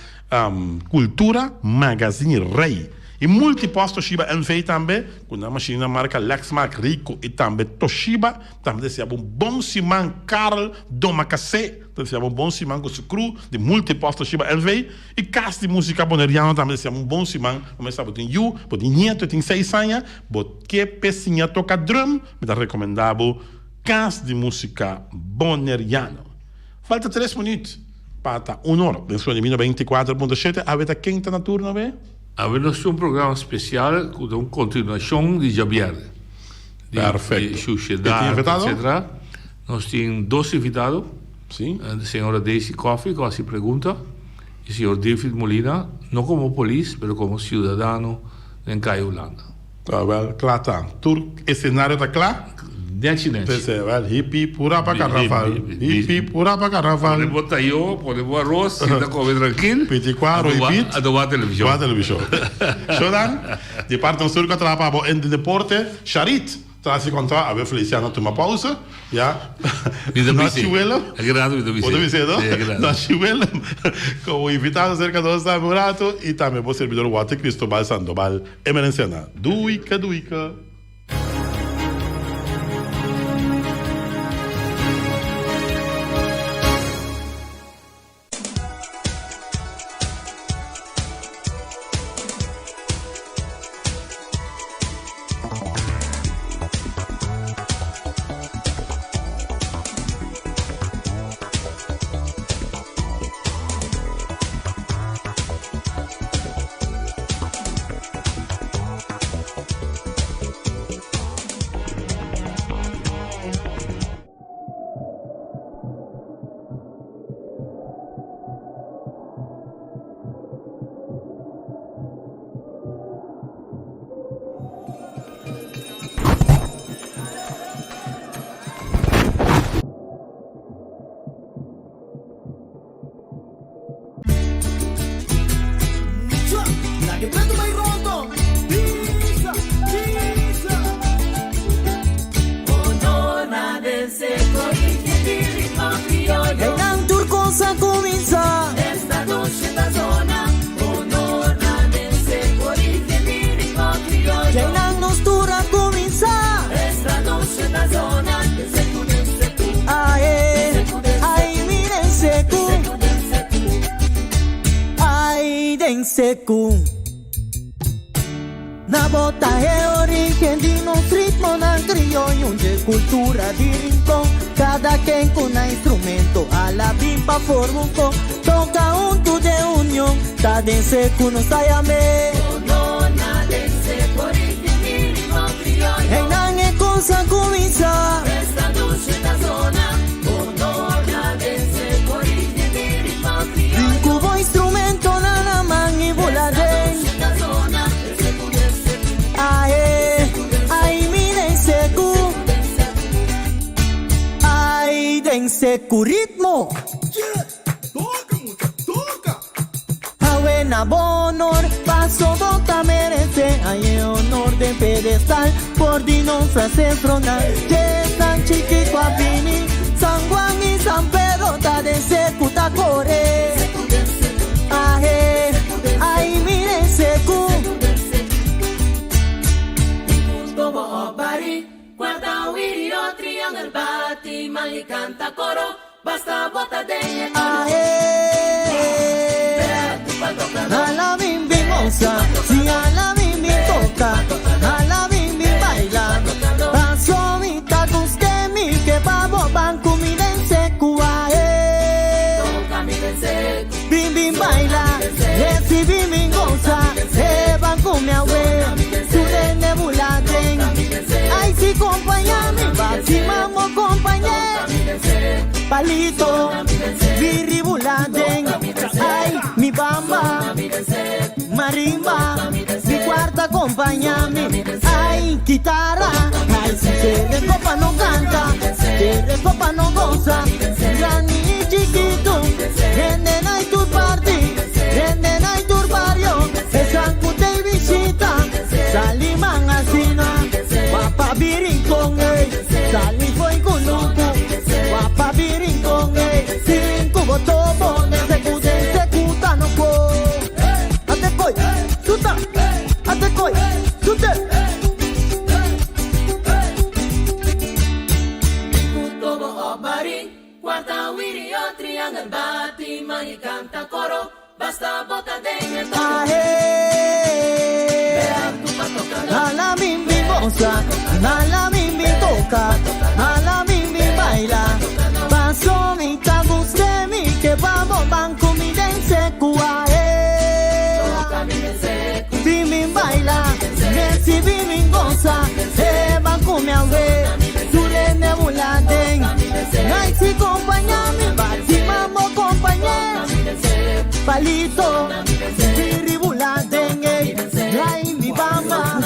cultura, Magazine Rei. E multiposto Toshiba NV também, com a machine marca Lexmark Rico e também Toshiba, também se um bom simão Karl Domakase, se um bom simão com sucru de multiposto Toshiba NV e cast de música boneriano também se um bom simão, como está botin you, botin nieto tem 6 anos, bot que pecinha toca drum, me dá recomendável cast de música boneriano. Falta 3 minutos para 1 hora. Dentro de 24.7, a ver quem está na turno, bem? Nós temos programa especial com uma continuação de Javier. Perfeito. De sociedade, etc. Nós temos 2 invitados. Sim. A senhora Daisy Coffey, que se pergunta, e o senhor David Molina, não como polícia, mas como cidadão em Caio Holanda. Tá bem, claro, tá. O cenário está claro? Nete. Hippie pura para carnaval. Hippie pura para carnaval. Podemos botar eu, podemos arroz, sinta comer tranquilo. Pitiquaro e pit. Adobar televisão. Shodan, de parte do sul que trabalha em deporte, Charit. Traz se contar, a ver Feliciano toma pausa, já. Na Chihuela. Agrado, pode dizer, não? Na Chihuela, como invitado cerca do Samurato e também o servidor Walter Cristóbal Sandoval, emerenciana. Duica. Seco na bota é origen de nos ritmo na criollo de cultura de rincón cada quien con un instrumento a la pimpa formuco, toca un tu de unión, ta de seco no sayame. No na de seco ritmi ritmo criollo. En nange cosa comienza. Esta dulce da zona. No na de seco ritmi ritmo criollo. Incubo instrumento nana man y voladén. Ay, miren secu. Ay, den secu ritmo. Buena bonor, paso bota merece. Hay honor de pedestal por dinos ancestronal. Que San Chiquito Apini, San Juan y San Pedro ta de secu ta core. Ay, miren secu. Como Bari, guarda Wirio, Triangle Bati, Mali canta coro, basta bota de a la bimbi moza, si a la bimbi toca, a la bimbi baila. Paso mi tacos que mi que pavo banco miren secu bimbi baila, si bimbi goza, banco mi abue, su de nebulaten. Ay si acompáñame, si mamo acompañé, palito, viribulaten. Ay mi bamba, marimba, mi cuarta acompáñame. Ay guitarra, ay si se copa no canta, se copa no goza. Grande y chiquito, grande no hay tu party, grande no hay tu barrio. Es Ancute y visita, saliman asina, guapa birincón, sali fue con lupo, guapa birincón, cinco botobo, secuta no po. Ate koi, tuta, ate koi, tute. Kutobo Obari, Quarta Wirio, Triangle Bati, Mani canta coro, basta bota de a la bimbi goza, a la bimbi toca, a la bimbi baila. Paso mi tabus de mi que vamos banco mi dense cua. Bimbi baila, si bimbi goza, banco mi awe, tu le nebuladen. Ay si acompañame, si mamo acompañé, palito, viribuladen. Ay mi bamba,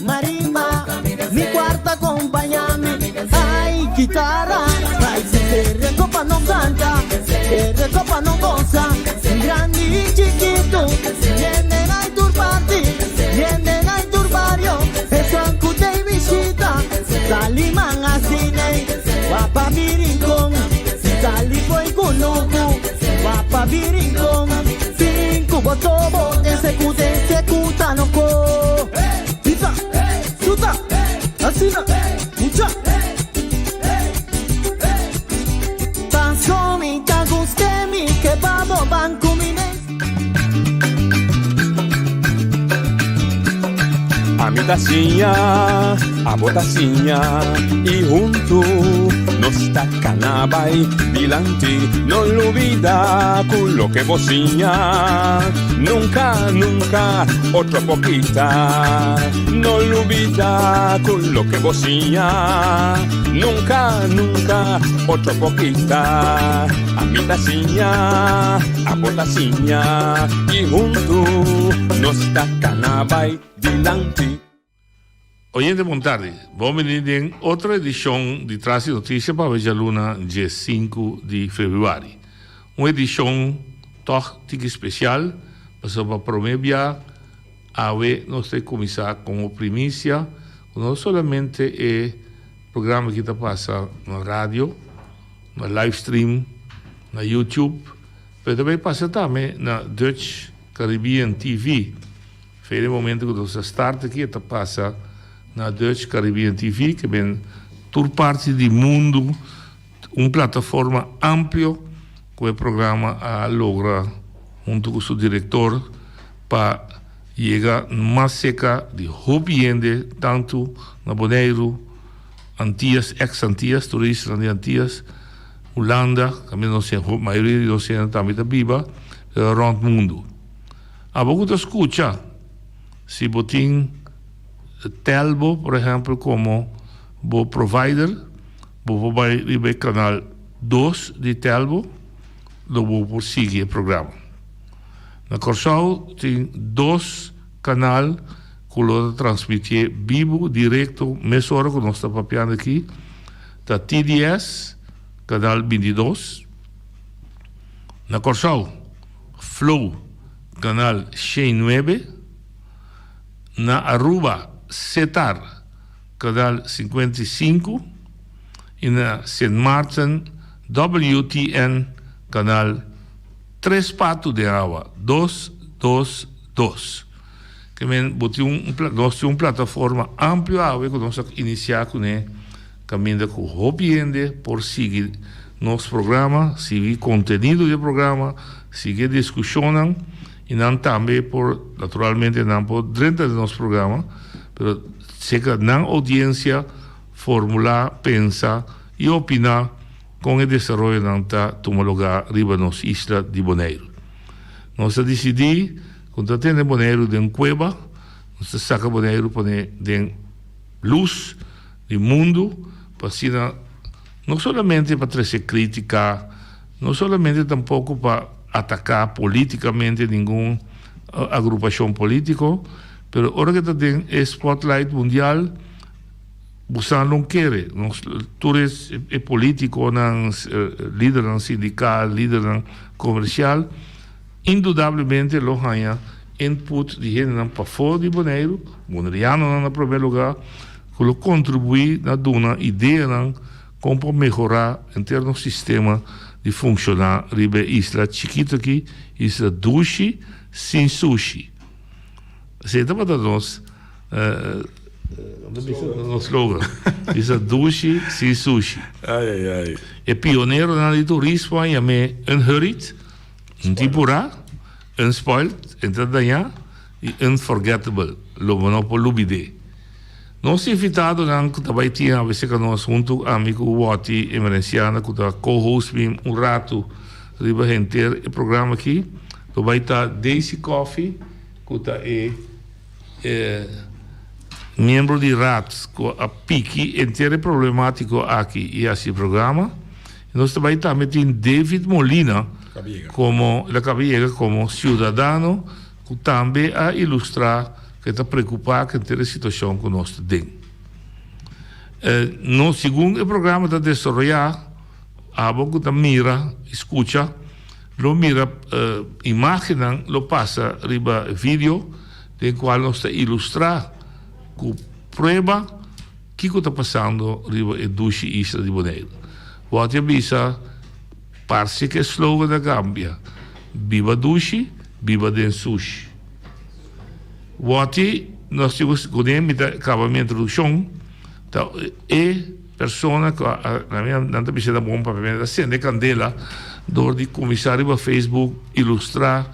marimba, mi cuarta acompáñame. Ay guitarra, ay si se recopa no canta, se recopa no goza. Grande y chiquito, vienen a tu party, vienen a tu barrio. Es Ancute y visita, saliman a cine, guapa birincón, sali fue con loco, guapa birincón. Cinco botobo, secuta no co. Pizza, suta, asina, mucha. Paso mi tacos que mi que vamos banco mine. A mi tacinha, a botacinha e junto nos tacanabay dilante, no lo olvida con lo que bocina. Nunca, nunca, otra poquita, no lo olvida con lo que bocina. Nunca, nunca, otra poquita. A mi tacinha, a botacinha e junto nos tacanabay dilante. Oyente Montardi, vamos venir en otra edición de Trace Notícia para Bella Luna, dia 5 de fevereiro. Uma edição toch especial, para prometer a ver nós começar com a primícia, não somente o programa que está passa na rádio, na live stream, na YouTube, mas também passa também na Dutch Caribbean TV. Foi o momento que nós starta aqui, está passa na Dutch Caribbean TV, que é toda parte do mundo, uma plataforma ampla que o programa logra, junto com o seu diretor, para chegar mais cerca de Hopiende, tanto na Bonaire, Antillas, ex-Antillas, turistas de Antillas, Holanda, também não sei, a maioria de nós também está viva, rond o mundo. A você escuta, se você tem Telbo, por exemplo, como o provider, você vai ir canal 2 de Telbo, você vai seguir o programa. Na Corsal tem 2 canais que vão transmitir vivo, direto, mesma hora que nós estamos papiando aqui. Está TDS, canal 22. Na Corsal, Flow, canal 69. Na Aruba, Setar, canal 55. E na St. Martin, WTN, canal 3 patos de água, 222. Que nós temos uma plataforma ampla que nós iniciar com o caminho com o Hopiende por seguir nosso programa, seguir conteúdo do programa, seguir discussão e não também por, naturalmente, não por dentro do nosso programa, mas seja na audiência formular, pensar e opinar com o desenvolvimento da tomar lugar riba nossa isla de Bonaire. Nós decidimos, quando tem Bonaire de cueva, nós saca Bonaire para de luz do mundo, para não somente para trazer crítica, não somente tampouco para atacar politicamente nenhuma agrupação política, mas agora que tem spotlight mundial, você não quer, tu és político, líder sindical, líder comercial, indudablemente lo há input de gente para fora de Bonaire, bonaireano no primeiro lugar, que contribui na uma ideia como melhorar em termos do sistema de funcionar riba isla chiquita aqui, isla Dushi, sem sushi. Aceita para nós no slogan. Isla Dushi, sem sushi. É pioneiro no turismo, e é unhurried, Tipura, unspoiled, entredanha e unforgettable, lo monopolubide. Nós invitado que também tinha a ver com nós junto amigo Wati Emerenciana que está co-host rato riba inteiro o programa aqui. Também está Daisy Coffee que está membro de RATS que a pique inteiro problemático aqui e esse programa. Nós também também tem David Molina como cidadão que também a ilustrar que está preocupado com a situação que nós temos. No segundo programa está desenvolvido, a boca da mira, escuta, lo mira imagem, lo passa riba vídeo, de qual nós está ilustrar com prova que está passando riba e Dushi Isla de Bonaire. Wat avisa, parece que é slogan da Gâmbia, viva Dushi, viva den sushi. Wati, nós temos que acaba a minha introdução, persona que na minha não está bom para acender candela, do de comissário para Facebook ilustrar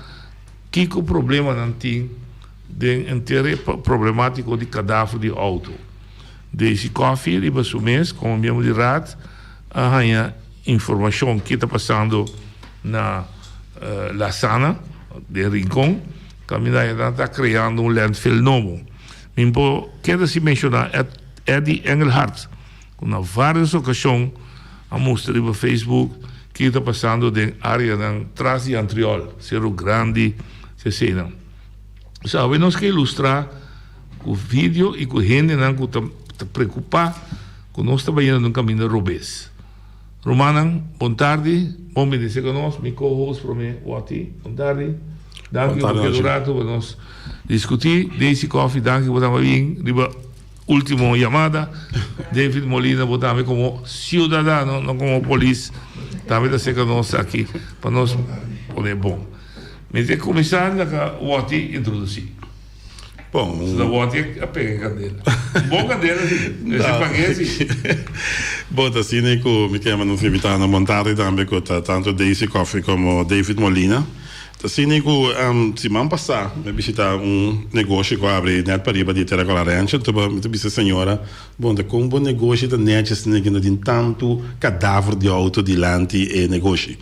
que o problema não tem de inteiro problemático de cadáver de auto. Desse coffee, e para o mês, como mesmo de RAT, arranha informação que está passando na Lassana, de Rincón. Caminhar está criando landfill novo. Quero se mencionar Eddie Engelhardt, com várias ocasiões a mostrar no Facebook que está passando na área de trás de Antriol, Cerro Grande, se cena. Sabe, nós queremos ilustrar com o vídeo e com a gente que está preocupada com nós trabalhando no caminho de Robes. Romana, boa tarde, bom me dizer conosco, meu co-host para mim, Wati, boa tarde. Danke por ter durado para nós discutir. Daisy Coffee, danke por estar bem. Última chamada. David Molina, botamos como cidadão, não como polícia. Também está sendo nós aqui para nós poder bom. Mas tem que começar o Wati introduzir. Bom, o Wati é pegar cadeira. Bom cadeira, você conhece? Bom, assim, me quero nos invitar na montagem também com tanto Daisy Coffee como David Molina. Assim, semana passada, eu visitei negócio que eu abri net para ir para ter aquela rancha, então disse a senhora, bom, com um bom negócio da net, tem tanto cadáver de auto delante e negócio.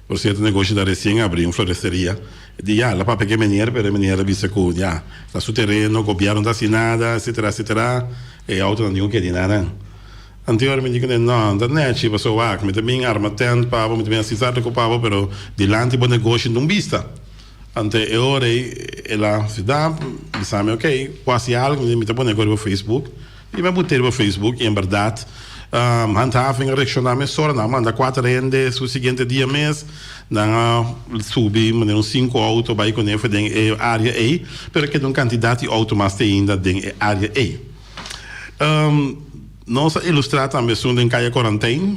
Por certo, negócio da recém abri floresteria. E lá para pegar menina, para menina disse que lá seu terreno, o governo não dá nada, etc, e auto não tinha que de nada. Anteriormente digo não, da net passou a me também armatendo pavo, me também assistir com pavo, pero delante do negócio não vista. Ante eu orei ela se dá, disse ok, quase algo me também negócio no Facebook e me botei no Facebook e em verdade handhaving reaccionamento só não manda 4 rendes o seguinte dia mês não subi mandei 5 auto vai com ele em área A, pero que uma quantidade de auto mais ainda em área A. Nós ilustramos também em Caia Quarantena,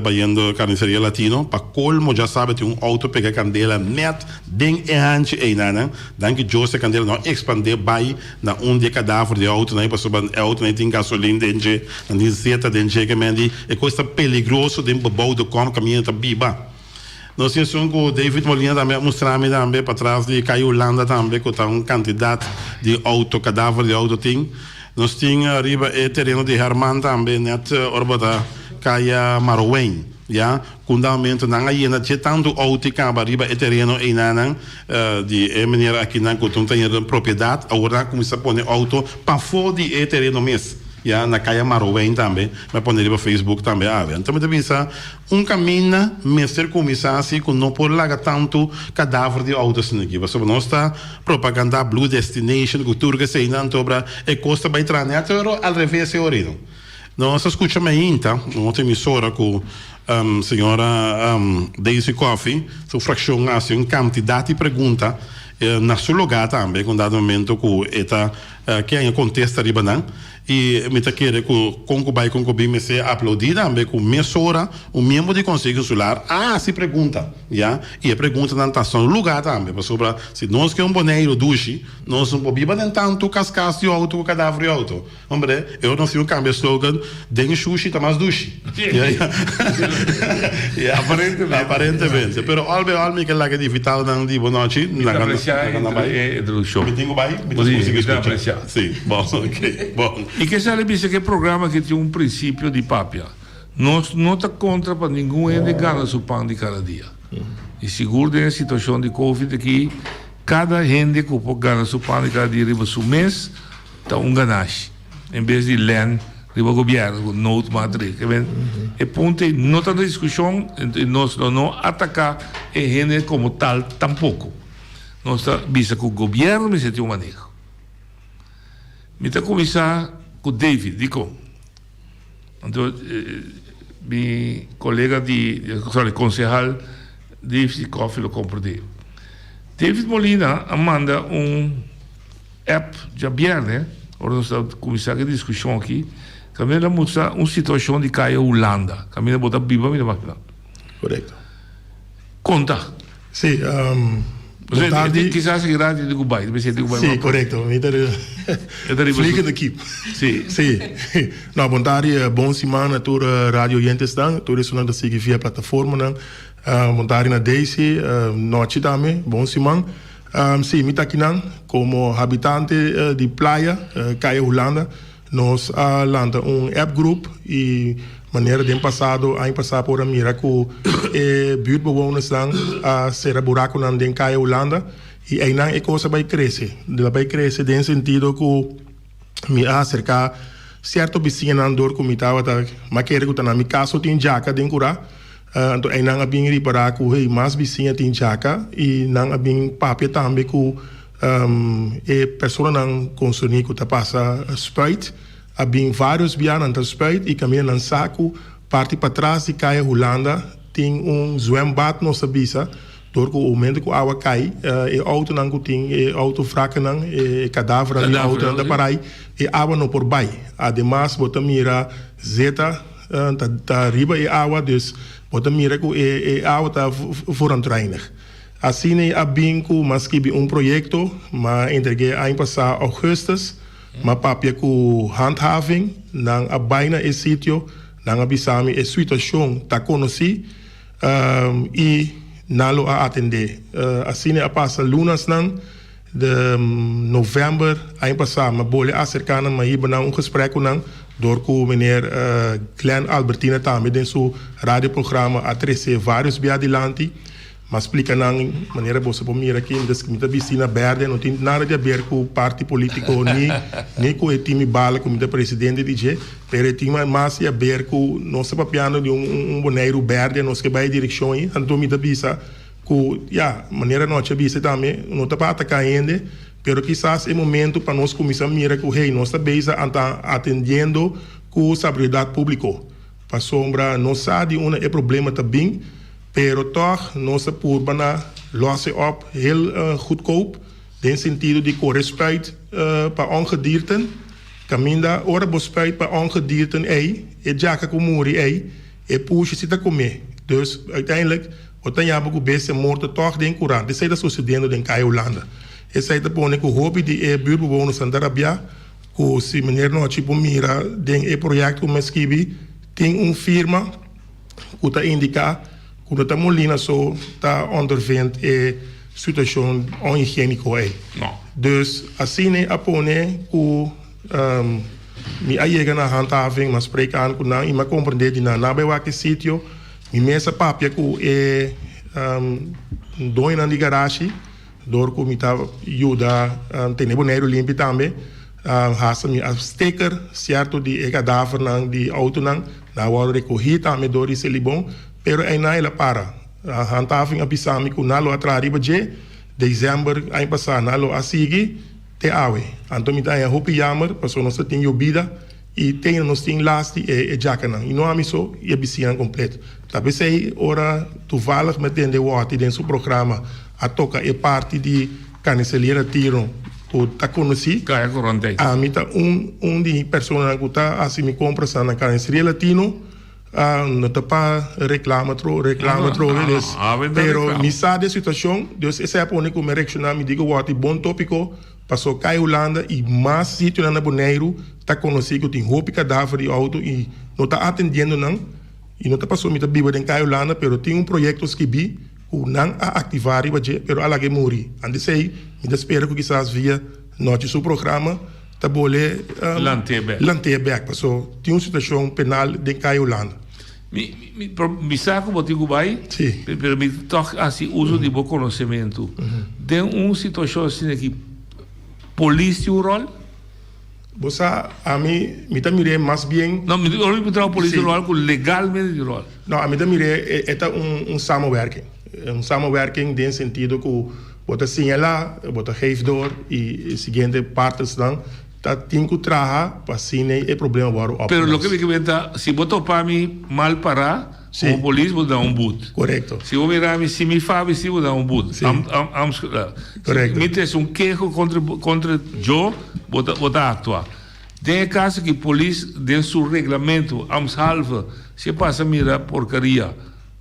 baiando carniceria latino, para colmo já sabe que auto pega candela net den errante e nana, dan que Jose candela não expandir vai na de cadáver de auto, né, para auto não tem gasolina dentro, não tem seta dentro que mendi, é coisa perigoso de bebou do com caminho da biba. Nós temos o David Molina também mostrando também para trás de Caia Holanda também com uma quantidade de auto cadáver de auto tem. Nós tínhamos arriba o terreno de Herman também, net orbita Caia Marowen, já, fundamento não aí ainda tinha tanto auto que arriba o terreno e não de maneira aqui não que tem propriedade, agora começa a pôr auto para fora de terreno mesmo, já na Caia Marowen também, mas pôr no Facebook também, então me pensa caminho mestre começar assim com não por largar tanto cadáver de autos aqui, mas sobre nós está propaganda Blue Destination, cultura que se ainda dobra e custa vai entrar net ao revés é orido. Nós escutamos ainda outra emissora com senhora Daisy Coffee, sua fração assim uma quantidade de pergunta na seu lugar também com dado momento com eta que ainda contesta riba não e me tá querendo com concubim me ser aplaudida também com mesora o membro de conselho solar se pergunta já e a pergunta não está no lugar também para sobre se nós que boneiro duche nós não podemos tanto cascas de auto cadáver de auto hombre eu não sei cambio slogan den sushi tá mais duche aparentemente pero alme que lá que de vital não de boa noite na do show me tenho vai me consigo apreciar sim bom ok bom. E que sabe que é programa que tem princípio de papia. Nós não está contra para ninguém de ganhar seu pão de cada dia. E seguro na situação de Covid aqui, cada gente que pode ganhar seu pão de cada dia riba seu mês, está ganache. Em vez de len, riba governo, note madre. E ponto não está na discussão, nós não atacar a gente como tal tampouco. Nós está vista que o governo me sente manejo. Me está começar com o David, digo. Então, meu colega concejal David Coffee lo compreendeu. David Molina manda app de viernes, agora nós estamos começando a discussão aqui, que me mostra uma situação de Caia Holanda, que me botar viva, me máquina. Correto. Conta. Sim, quizás grande de Dubai, Sim, correto. Vliegen de Kiep. Sim. Nou, bom tarde, bom semana, toda radio oyentes dan, toda isso nada sigue via plataforma dan. Bom tarde na Daisy, noite também, bom semana. Sim, me aqui nan, como habitante de praia, Caia Holanda, nós lança app group e maneira de passado por a mira com buurtbewoners dan ser buraco nan den Caia Holanda e aí não é coisa vai crescer no sentido que me acercar certo vizinho andor com me tava mas quero que na minha casa tem jaca den cura então aí não bem reparar que hey mais vizinha tem jaca e não bem papel também que pessoa não consumir que tá passa Sprite havia vários vianos na Sprite e caminham no saco parte para trás de Caia Holanda tem zwembad no sabisa door o momento que a água cai e auto não tem e auto fraca não e cadáver ali auto anda para aí e água não por baixo además bota mira zeta tá riba e água dus bota mira que e água tá foram trainer assim é a binco mas que projeto mas entreguei a passar augustus mas papia com handhaving não a baina e sítio não a bisami e situação tá conheci e nalo a atender. Assim a passa lunas não de novembro aí passar, mas boleh acercar na aí bana gesprek não door com meneer Glenn Albertina também em seu radioprogramma a trazer vários via adiante. Mas explica não maneira você pode mirar aqui das que me piscina verde não tem nada de ver com parte político nem com o time bala como o presidente DJ, pero tem mais a ver com nosso papiano de boneiro verde nosso que vai direção aí então me bisa com maneira nossa bisa também não tá para atacar ainda, pero quizás é momento para nós começar a mirar com hey nossa bisa anda atendendo com seguridade público para sombra não sabe é problema também. Pero toch, nossa urbana lossen op heel goedkoop. In sentido de respect para ongedierten. Caminda, ora respect para ongedierten ei. E jaka kumuri ei. E puxa se tá comer. Dus uiteindelijk, wat dan hebben we best morte toch den Koran. Dit zijn dat sucedendo in Holanda. E sai da pone com hobby de buurbewoners aan Darabia. Com se meneer no tipo mira den project com meskibi. Tem firma. Que tá indicar. Quando a Molina so está ondervindt a situação onhygiënico é. Dus assim a pone ku mi ayega na handhaving mas spreek aan ku na ima compreender di na nabe wake sitio mi mesa papia ku doin na di garage door ku mi ta ajuda tene boneiro limpi tambe hasa mi a sticker certo di e cadáver nang di auto nang na word recogido tambe door is libon. Pero aí na ela para a handhaving apisami ku nalo atrari baje dezembro aí passar nalo a seguir te awe anto mi tá hopi jammer passo nossa tem vida e tem nos tem lasti e jacana e não amiso e bician completo talvez aí ora toevallig met de water dentro do programa a toca e parte de cancelera tiro o tá conheci a mi tá de persona que tá assim me compra sana cancelera latino não está para reclama pero me sabe a situação Deus essa é a pone como reaccionar me digo what bom tópico passou cai Holanda e mais sítio na Boneiro está conhecido tem roupa cadáver de auto e não está atendendo não e não está passou me tá biba em cai Holanda pero tem projeto que bi o não a ativar e baje pero ala que morri ande sei me espero que quizás via noite seu programa tá bolé lanteback passou tem uma situação penal de cai Holanda. Mi saco botigo vai, pero me toca assim uso de bom conhecimento. Tem situação assim que polícia o rol. Você a mim me tá mirei mais bem. Não, me trago polícia o rol com legalmente de rol. Não, a mim tá mirei é samenwerking. Samenwerking in sentido que você sinala, você geeft door e seguinte partes dan dat tem que trabalhar para sim é problema para o pero lo que me comenta se botou para mim mal parar o polícia vou dar boot correto se eu mirar me se me faz se vou dar boot correto me tem queijo contra eu vou atuar tem caso que polícia dentro seu regulamento salva se passa mirar porcaria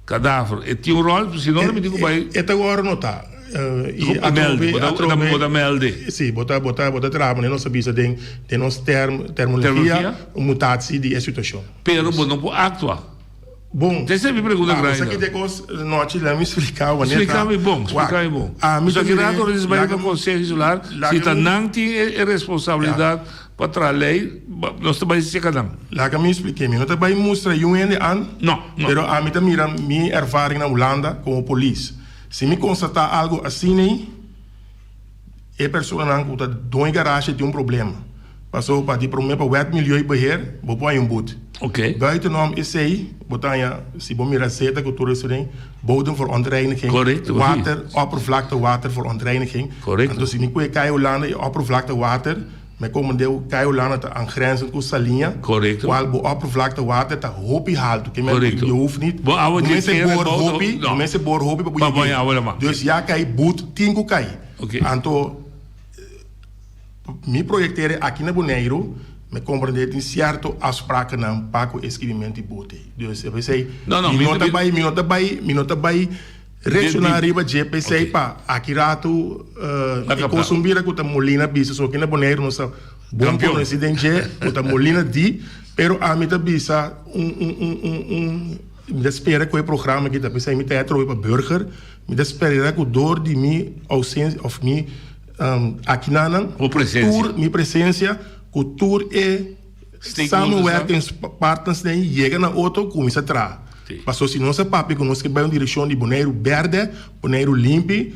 cadáver e tem rol se não me digo vai agora não tá melde. Sim, botar trabalho, não sabia se tem nossa terminologia, mutação de situação. Pero não pode actuar. Bom. Tem sempre pergunta grande. Isso aqui depois nós me explicar o explicar-me bom. Só que rato eles vai para o conselho insular, se tá não tem responsabilidade para a lei, nós também se cada lá que me expliquei, não tá vai mostrar não. Pero a mim também minha ervaring na Holanda como polícia. Se me constatar algo assim, a pessoa não está dois garagem tem problema. Passou para o problema para o wet milieu beheer, vou pôr boot. Ok. Buitenom is zij, botanha, se bom mirar zeta, cultura is bodem voor ontreiniging. Correct. Water, oppervlakte water voor ontreiniging. Correct. En dus in die kei Holanda, oppervlakte water. Met komen deel kei Holanda te aangrenzend aan Salinha. Correct. Waar bij oppervlakte water te hopi haalt. Correct. Je hoeft niet. Mensen boor hopi. Dus ja, kei boet 10 kei. Oké. Anto, mi projecteren aqui na Boneiro. Me compreender tem certo afspraken na para o escrevimento de bote. Dus we zeggen, minota bij reaccionar riba GPC pa aqui rato consumir com a molina bisa só que na Boneiro não sa bom presidente com a molina di pero a mim bisa me espera com o programa que tá pensando me teatro para burger, me espera com dor de minha ausência of minha aqui na presença, minha presença, o tour é samenwerking partners nem chega na outro começa a tra. Passou se não se papi com nós que vai em direção de Bonaire verde, Bonaire limpo,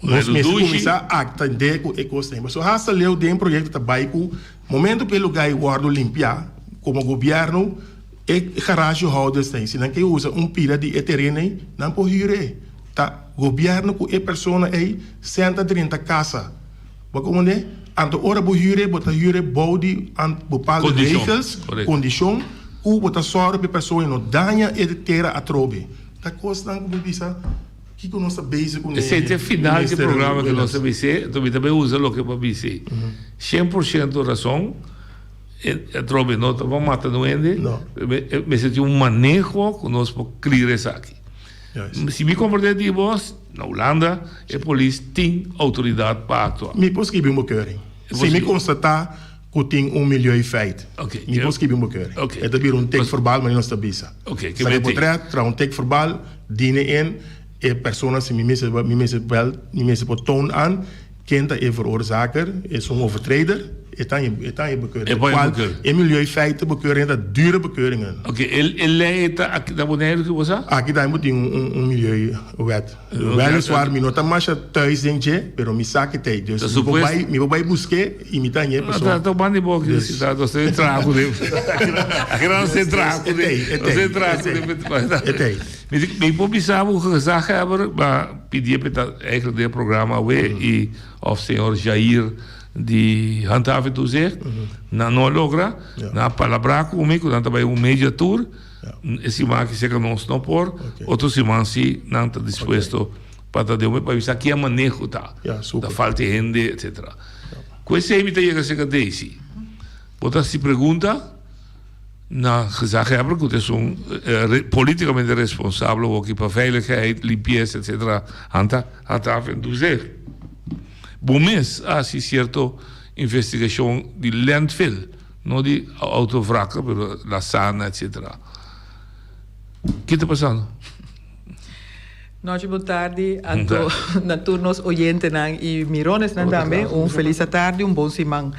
nós mesmo começar a atender com ecosistema. Mas o hasta leu de um projeto de bairro, momento pelo lugar guardo limpar, como governo e garagem holders tem, se não que usa pila de terreno não pode ir, tá? Governo com a pessoa aí 130 casa, como né? Anto ora bo hyre, bota hyre body an bepaalde regels, condition, hoe bota zorgen per persoon no danha e terra atrobe. Dat kost dan como bisa, que que nós bezig com esse é final do programa que nós BC, também usa o que para BC. 100% razão. Atrobe não vamos matar no ende. Mas é manejo que nós podemos criar isso aqui. Se me compreende de vos, na Holanda, a polícia tem autoridade para atuar. Me posso que uma bekeuring. Se me constatar que tem milieu-feit. Me posso que uma bekeuring. É também tek verbal, maar niet nog bisa. Se me portret, tra tek verbal, dienen in, e persona se me mensen op toon aan, kent dat veroorzaker, is een overtreder. Het aan je bekeuring. In milieufeiten bekeuringen, dat dure bekeuringen. Ele leidt dat Bonaire que was aqui daí moet milieuwet. Weliswaar, mi nota mais thuis dentje, pero mi saque te. Dus mi vai buscar e mi tanye pessoa. Tá bom de boa que cidade, você trago de. Aqui não se trago de. Você trago de. Me publicava o gezagheber, maar pedia para eigenlijk de programa we of senhor Jair de handhaven toezicht, não logra, na palabra comigo, dan também mediator, esse man que se não não por, outro se man se não está disposto para dar para isso aqui é manejo tá, da falta de gente, etc. Com esse aí chega a ser desse. Bota se pergunta na gezagheber, que é politicamente responsável ook para veiligheid, limpeza, etc. handhaven toezicht. Bom mês, sim, certo, investigação de landfill, não de autovraca, mas la sana, etc. O que está passando? Noite, boa tarde a todos os oyentes e mirones também. Feliz tarde, bom semana.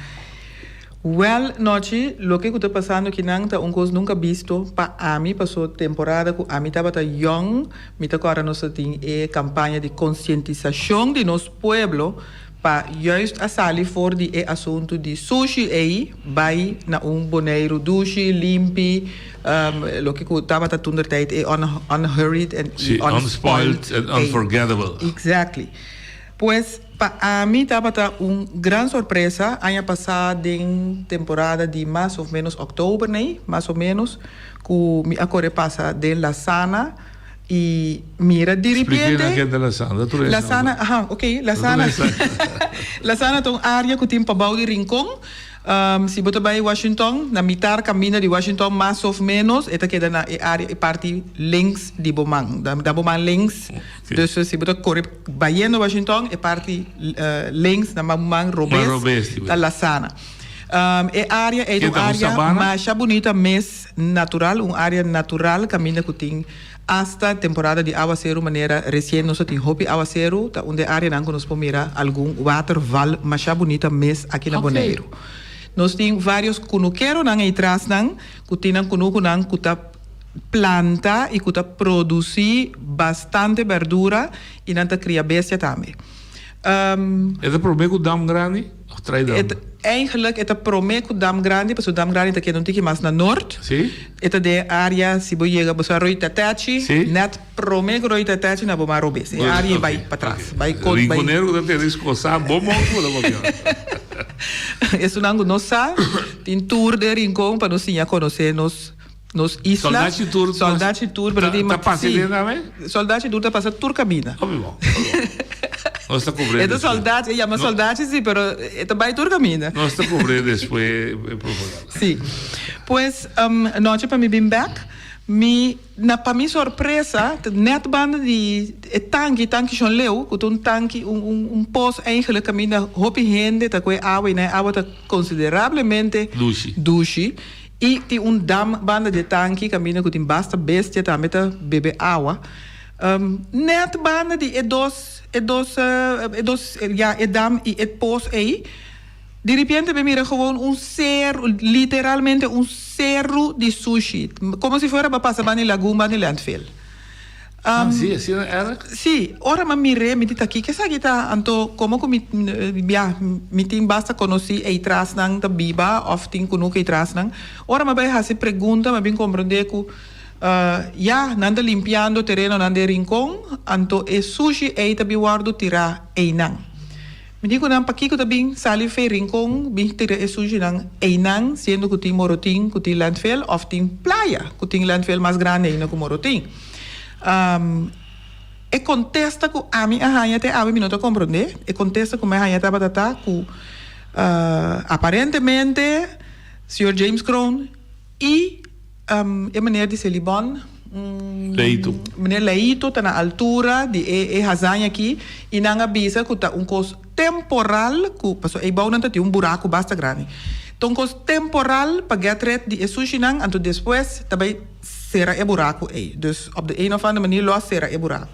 Well, noite, o que está passando aqui não tá coisa nunca visto. Para mim passou temporada que a mim estava young, me tá agora nós tem campanha de conscientização de nosso povo para juist a salir voor die assunto de sushi aí vai na Bonaire douche limpi lo que eu estava tendo tijd unhurried and unspoiled and unforgettable. Exactly. Pues para mim estava grande surpresa ano passado em temporada de mais ou menos outubro, né? Mais ou menos que me agora passa de La Sana. E mira, de repente... La Sana. La Sana, La Sana. La Sana é uma área que tem para baixo de Rincón. Se você vai em Washington, na metade caminho de Washington, mais ou menos, é que na área, parte links de Beaumont. Da Beaumont links. Dus se você corre vai em Washington, é parte links da Beaumont Robes, da La Sana. É área é uma área mais bonita, mais natural, uma área natural, caminho que tem hasta temporada de aguacero, maneira recente, nós temos hopi aguacero, onde a área não nós podemos mirar algum waterval mais bonita mês aqui na Bonaire. Nós temos vários cunuqueiros aí atrás, que tem cunuco que tá planta e que tá produzir bastante verdura e não tá cria bestia também. É o problema com o dam grande? Eigenlijk é o problema com o dam grande, porque o dam grande está aqui não tem mais na norte. Sim. É de área se você chega para Roita Tete, net problema com Roita Tete na Boma Robes. A área vai para trás, vai com vai. Rinconeiro da ter escoçar bom monte da boca. Isso não nós sabe, tem tour de Rincón para nós ir conhecer nos islas. Soldati tour, para de Soldati tour está passando tour cabina. Nós está cobrindo. É soldado, chama soldado, sim, mas é também tour cabina. Nós está cobrindo depois. Sim. Pois, noite para me bem back. Para minha surpresa, net banda de tanque John Leo, que um tanque, poço eigenlijk caminha hopi gente, tá com água, né? Água tá consideravelmente douche. E tem dam banda de tanque, caminha com basta bestia, também tá bebe água. Net banda de dam e pos aí. De repente me mira gewoon cerro, literalmente cerro de sushi. Como se fosse para passar bani laguna, bani landfill. Sim, assim era? Sim, ora me mire, me diz aqui, que sabe que tá, anto, como que me tem basta conhecer e traz nang da biba, of tem kuno que traz nang. Ora me vai fazer pergunta, me bem compreender que nanda limpiando terreno nanda rincón, anto e sushi e tabi guardo tira e nang. Me digo nang pakiko tabi sali fe rincón, bing tira e sushi nang e nang, siendo que tem moroting, que tem landfill, of tem playa, que tem landfill mais grande e não que moroting. E contesta que a minha arranha até a mim não está compreender. E contesta que a minha arranha está batata que aparentemente Sr. James Crown e a maneira de Celibon meneer Leito está na altura de arranha aqui e não avisa que está custo temporal que passou e bom não tem buraco basta grande. Então custo temporal para get rid de sushi nang anto depois também será buraco aí. Dus op de een of andere manier los será buraco.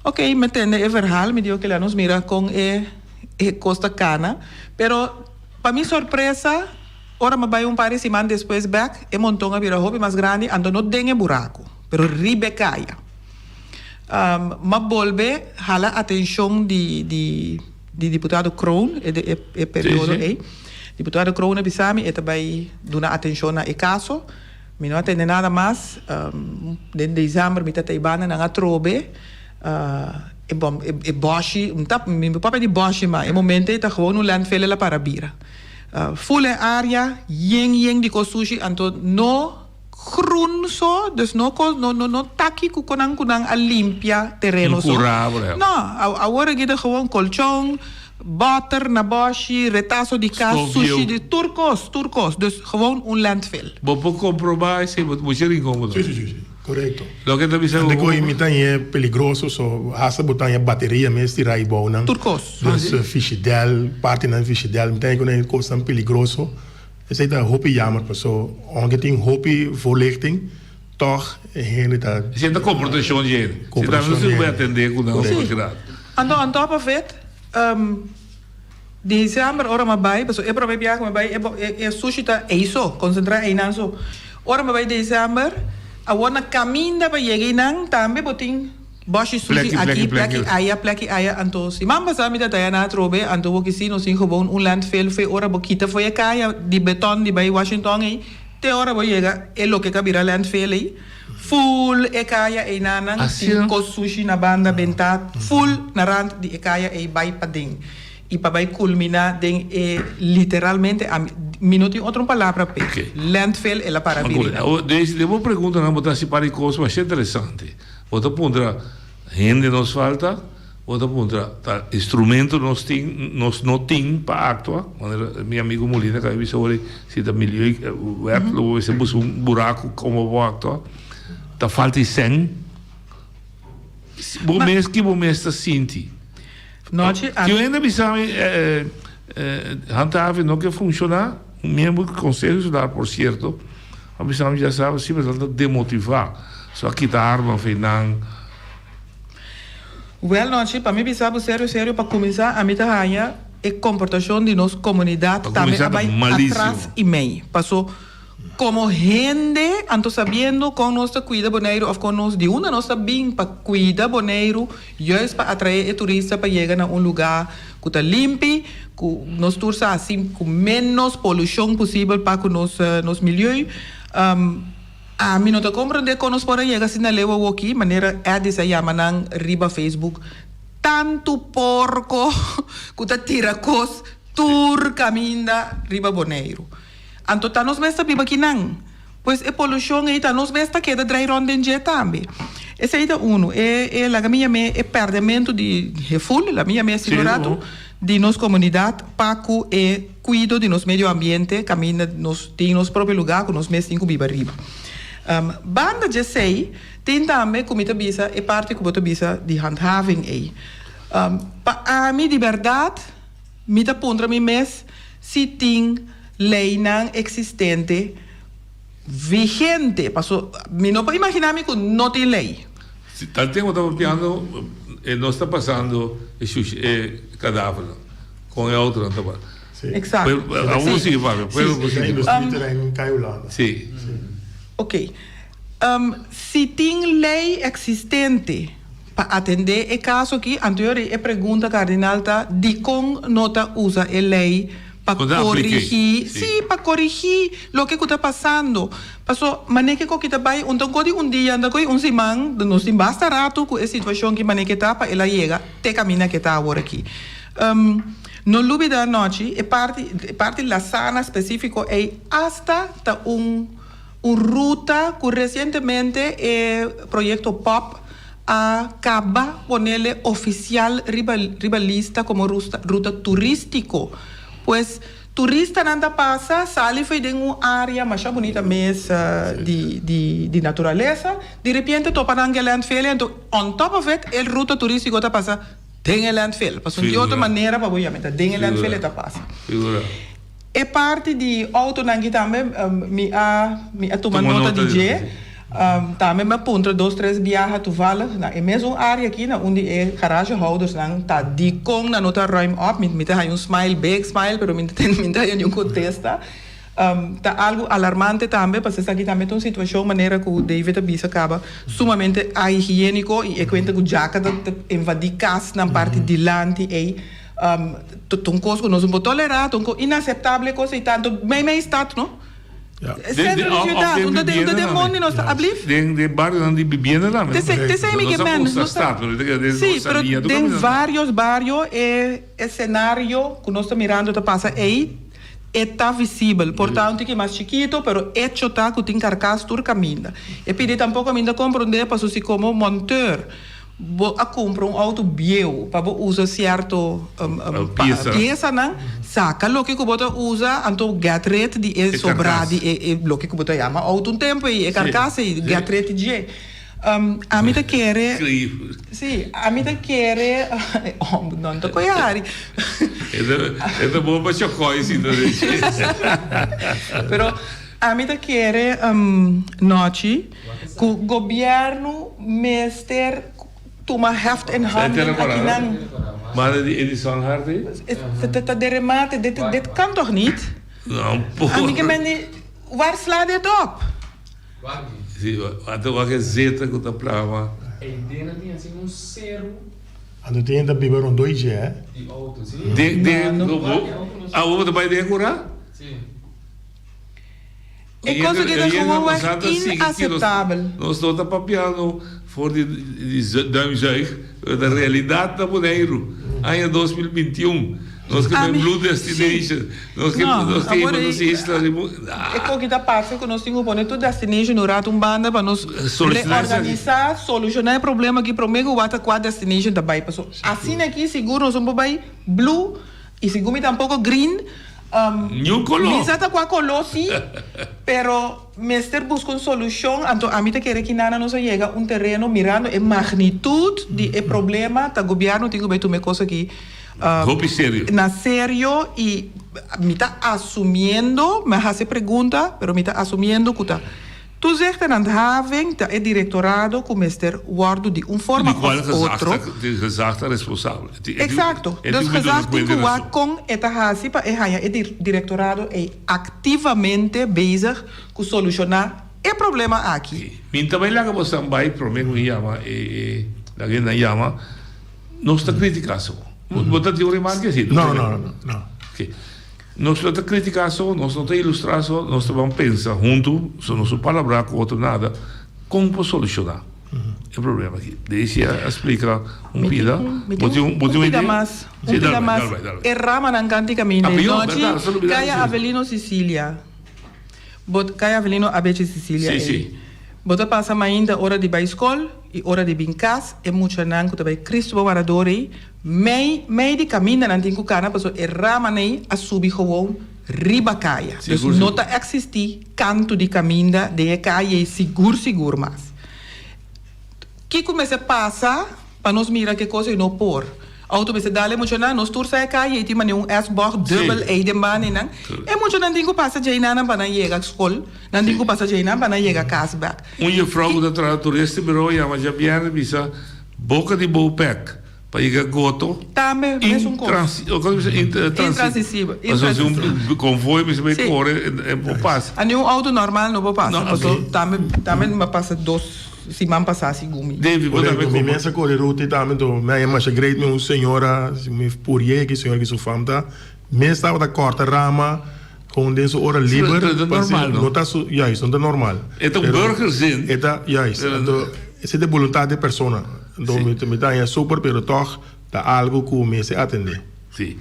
Ok, me entende el verhaal, me dijo que la nos mira con Costa Cana, pero para mi sorpresa, ahora me voy un par de semanas después back, e montón a vira hobby más grande, ando no dengue buraco, pero ribe caia. Ma volve hala atención de diputado Kroon, e periodo aí. Diputado Kroon e bisami, e também dona atención a caso. Mi não atende nada mais. De dezembro, mi tata ibana na trobe. E boshi, mi papa di boshi, ma e momento tá gewoon landfill la para bira. Full area, yeng di ko sushi, anto no groen so, dus no taki kunang a limpia terreno so. No, agora gida gewoon colchão, butter na boshi, retazo de kaas, sushi de turcos, dus gewoon landfill. Vou comprovar se você incômodo. Sim, correto. Lo que te disse que o imitan é peligroso, so hasa botan bateria mesmo tirar e bom não. Turcos. Dus fichidel, parte na fichidel, imitan que é coisa peligroso. Esse é hopi jammer, so ongeting hopi voorlichting. Toch heen dat. Você tá comportação de ele. Você tá não vai atender com não grado. On top of it, dezembro ora me vai, so e prove piaco me vai e sushi ta eiso, concentrar aí não so. Ora me vai dezembro, a wana caminda para chegar nang também botin boshi sushi aqui, plaki aya anto. Si mamba sabe da taya na trobe, anto wo kisi no sin gewoon landfill fe ora bokita foi a caia de beton de bei Washington aí. Te ora bo chega e lo que cabira landfill aí. Full ekaya e nanang cinco sushi na banda bentat full na rand di ekaya e bai pading e pa bai culmina den literalmente a minuto outra palavra pe landfill e la parabirina. Devo perguntar na botar se para coisa mais interessante. Outra ponta gente nos falta, outra ponta instrumento nos não tem para actuar. Meu amigo Molina que disse olha se da milhões logo se busca buraco como vou actuar. Da falta sem. Que momento está sinti? Noite. Que eu ainda me sabe handhaven não que funcionar. Um membro do conselho estudar, por certo, a missão já sabe simplesmente demotivar. Só que da arma final. Well, noite, para mim pensava sério para começar a minha rainha e comportação de nossa comunidade também atrás e meio. Passou como gente, anto sabiendo con nuestra cuida boneiro of con nos de una nossa bem para cuida boneiro, juist para atrair turista para llegar a un lugar que está limpo, que nos tursa assim com menos poluição possível para nos milieu. A mim não te compreender com nos para llegar assim na lewa aqui, maneira é de se chama nang riba Facebook, tanto porco que está tira cos tur caminda riba boneiro. Anto tá nos besta biba kinang. Pois e poluição aí tá nos besta que da dry ronden je também. Esse aí tá uno. La minha me perdimento de refull, la minha me segurado de nos comunidade paco e cuido de nos medio ambiente, camina nos tem nos próprio lugar com nos mes cinco biba riba. Banda de sei tem também comida bisa e parte que bota bisa de handhaving aí. Pa a mim de verdade, me tá pondra me mes se tem lei não existente vigente. Pasó, me no puedo imaginarme que no tiene ley. Si tal tiempo estamos piando, no está pasando el cadáver con el otro. No está pasando. Sí. Exacto. Aún sigue, Fabio. Sí. Ok. Si tiene ley existente para atender el caso aquí, anterior pregunta cardinal de cómo nota usa la ley para corregir, para corregir lo que está pasando. Pasó, maneque que está ahí, un día anda con un simán, no sin basta rato con esa situación que maneque está para ella llega, te camina que está ahora aquí. No olvida noche, parte la sana específico hasta una ruta que recientemente el proyecto POP acaba ponerle oficial rivalista como ruta turístico. Pues turista nada pasa, sale de una área más bonita de naturaleza, de repente topan el landfill, entonces on top of it, el ruta turístico está pasa en el landfill. Pues de otra manera, para obviamente, en el landfill está pasa. E parte de auto nangi também me tomar nota de também me aponta 2-3 viagens tu vale na é mesmo área aqui na onde é garage holders não tá de com na nota rhyme up me tá um smile big smile pero me tá um contesta tá algo alarmante também porque aqui também tem uma situação maneira que o David Abis acaba sumamente higiênico e conta que o jaca invadir casa na parte de lante e um coisa que nós não podemos tolerar, inaceitável coisa e tanto, bem está, não? Centro de cidade, onde tem demônio, nós ablif? De barrios onde vivienda lá, mas tem que menos, sim, pero tem vários barrios e cenário que nós estamos mirando está passa aí está visível, portanto que mais chiquito, pero hecho está que tem carcaça tur caminha. E pedi tampouco ainda compreender para se como monteur a comprar auto bio para usar certo peça não saca lo que você usa então gatret de sobrar de lo que você chama auto tempo e carcaça e gatret de a mim te quer sim a mim te quer não tô coiari é bom para chocar sim pero a mim te quer noite que o governo mester toma heft in handen aqui nan. Maar die Edison Hardy? De remate, dit kan toch niet? Nou, waar slaat dit op? Sim, até uma gazeta que está plava. E dentro tinha assim zero. Ando tem da biber 2G, é? De auto, sim. A outra vai decorar? Sim. É coisa que é gewoon inaceitável. Nós estamos papiando voor die duimzuig de realidade da Boneiro. Em 2021. Nós queremos Blue Destination. Nós queremos é coisa que está passando que nós temos que pôr tudo Destination no rato banda para nós reorganizar, solucionar o problema que prometo o até qual Destination também passou. Assim aqui seguro nós vamos para Blue e seguro tampouco Green. New color. Exato com a color sim, pero Mister busca uma solução. Então a mim te quer que nada nos chega terreno mirando a magnitude de problema. O governo tem que tomar coisa aqui. Na sério e me está assumindo, me hace pergunta, pero me está assumindo que tá. Tu zegt dat handhaving, dat het directorado com Mister Wardo de forma ou outra. De gezagte responsável. Exacto. Dus gezagte que o com esta hasi para het directorado é ativamente bezig com solucionar o problema aqui. Min também lá que você vai prometo chama la gente chama nós está criticando. Você tem uma remarca assim? Não. Nós não estamos criticando, nós não estamos ilustrando, nós estamos pensando junto, se não somos palavra com outro nada, como solucionar o problema aqui. Deixa explicar pida. Pida mais. Errama na canti caminho. Noite, Caia Avelino Sicília. Caia Avelino Abete Sicília. Sim. Bota passa ainda hora de ir escola e hora de brincar e muito nanco também Cristo Baradori mei de caminho não tem que cara passou errama nem a subir gewoon riba caia. Dus nota existir canto de caminho de caia seguro mas que começa a passar para nós mirar que coisa e não pôr auto bese dale moet je na nos tour sai ka yeti mane un S-box double Eidenbahn en e moet je dan dingo passa jaina na bana yega school dan dingo passa jaina bana yega kasbak Een vrouw dat er toeristenbureau ja maar Jabiane bisa boca di Bopec para ir goto também intransisível mas um convoio mas vai correr e passa a nenhum auto normal não passa também me passa dos se man passasse gumi David vou também como essa corre route também do minha mas a great meu senhora me porie que senhora que sua famta me estava da corta rama com desse hora livre normal não tá isso não é normal é um burgerzin é essa é de vontade de pessoa então me dá é super pero toch dá algo que me se atende sim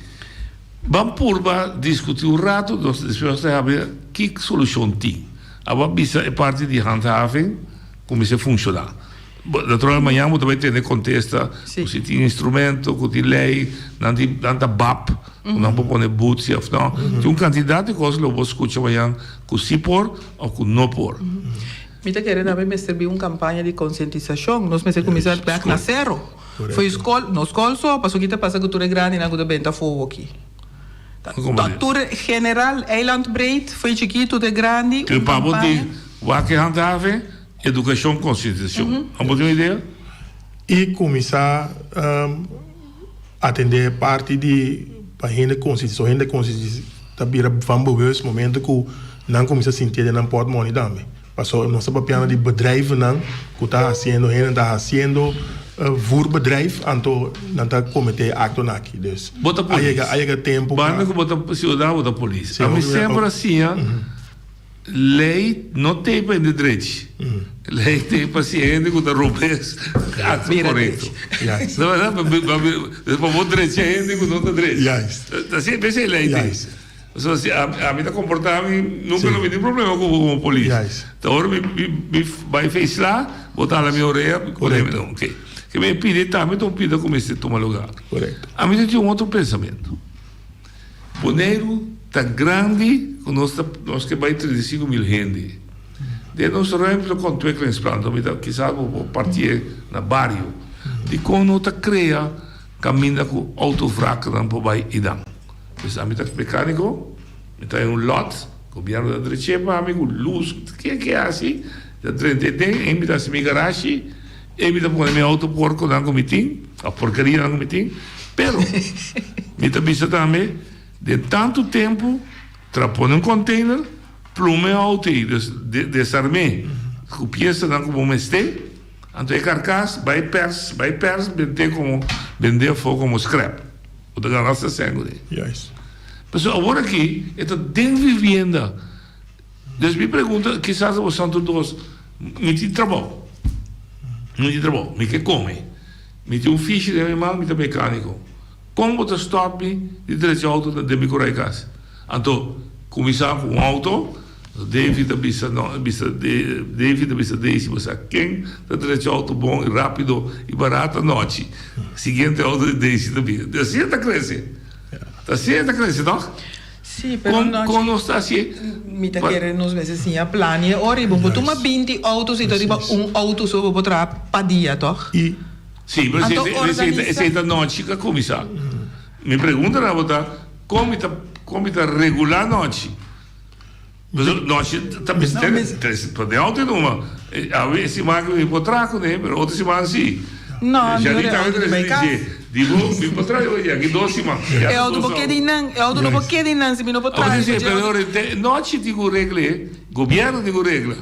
vamos por discutir rato nós depois saber que solução tem agora bisa é parte de handhaving como se funciona naturalmente amanhã você vai ter contesta se tem instrumento que tem lei não tem tanta BAP não pode pôr boots ou não tem quantidade de coisas que eu vou escutar amanhã que se por ou que não por Me está querendo também servir uma campanha de conscientização. Nós me começamos a na zero. Foi escola, na escola só, passou que está passando cultura grande e na cultura bem tá fogo aqui. Cultura general, eilandbreed, foi chiquito de grande. Que para poder, o que handhaven, educação, conscientização. Vamos ter uma ideia? E começar a atender parte de para gente conscientização, tá vira van bewust momento que não começa a sentir de não pode money também. Passou nossa papiana de bedrijven não que está fazendo voerbedrijf então não está cometer acto aqui dus aí tempo para que bota cidadão bota polícia a mim sempre assim lei não tem para de direito lei tem paciente que está roubando acto correto não é para o direito gente que não está direito assim pensa lei So, a mim está comportando, nunca não me tem problema com a polícia. Então, agora me vai fez lá, botar na minha orelha, ok. Que me pede também, então pede como esse toma lugar. Correto. A mim tem um outro pensamento. O Neiro está grande, nós que vai 35 mil gente. De nós remos com dois clientes plantas, quizás vou partir na barrio. De como nós cria caminho com autovraca não vai ir dar. Pues a mí está mecánico, me trae un lot, gobierno de Drechepa, amigo, luz, que así, de 30 me da mi garagem, me da poner mi auto porco na comitim, a porcaria na comitim, pero me está visto também, de tanto tempo, trapone um container, plume auto e desarme, com peça na como meste, então é carcaça, vai pers, vender fogo como scrap. Da nossa sangue. Yes. Mas agora aqui, é dentro de vivenda. Então me pergunta, quizás o Santo Dos, me tem trabalho. Me que come. Me tem fiche de animal, me tem mecânico. Como você stop de direito auto de me correr casa? Então, começar com um auto, David bisa décimo, quem da direito auto bom e rápido e barato noite. Seguinte auto de décimo da assim está crescendo. Está crescendo, não? Sim, pero como não está assim? Me está querendo nos meses assim a plane. Ora, vamos tomar 20 autos e então auto só vou botar para dia, toch? Sim, mas esse da noite que começar. Me pergunta na botar como está regular noite. Mas nós também temos auto numa. A vez se marca me potraco, né? Mas outra semana sim. Não, já digo, me potraco hoje aqui 2 semanas. É auto porque não porque não se me não potraco. Mas pero noite digo regra, governo digo regra.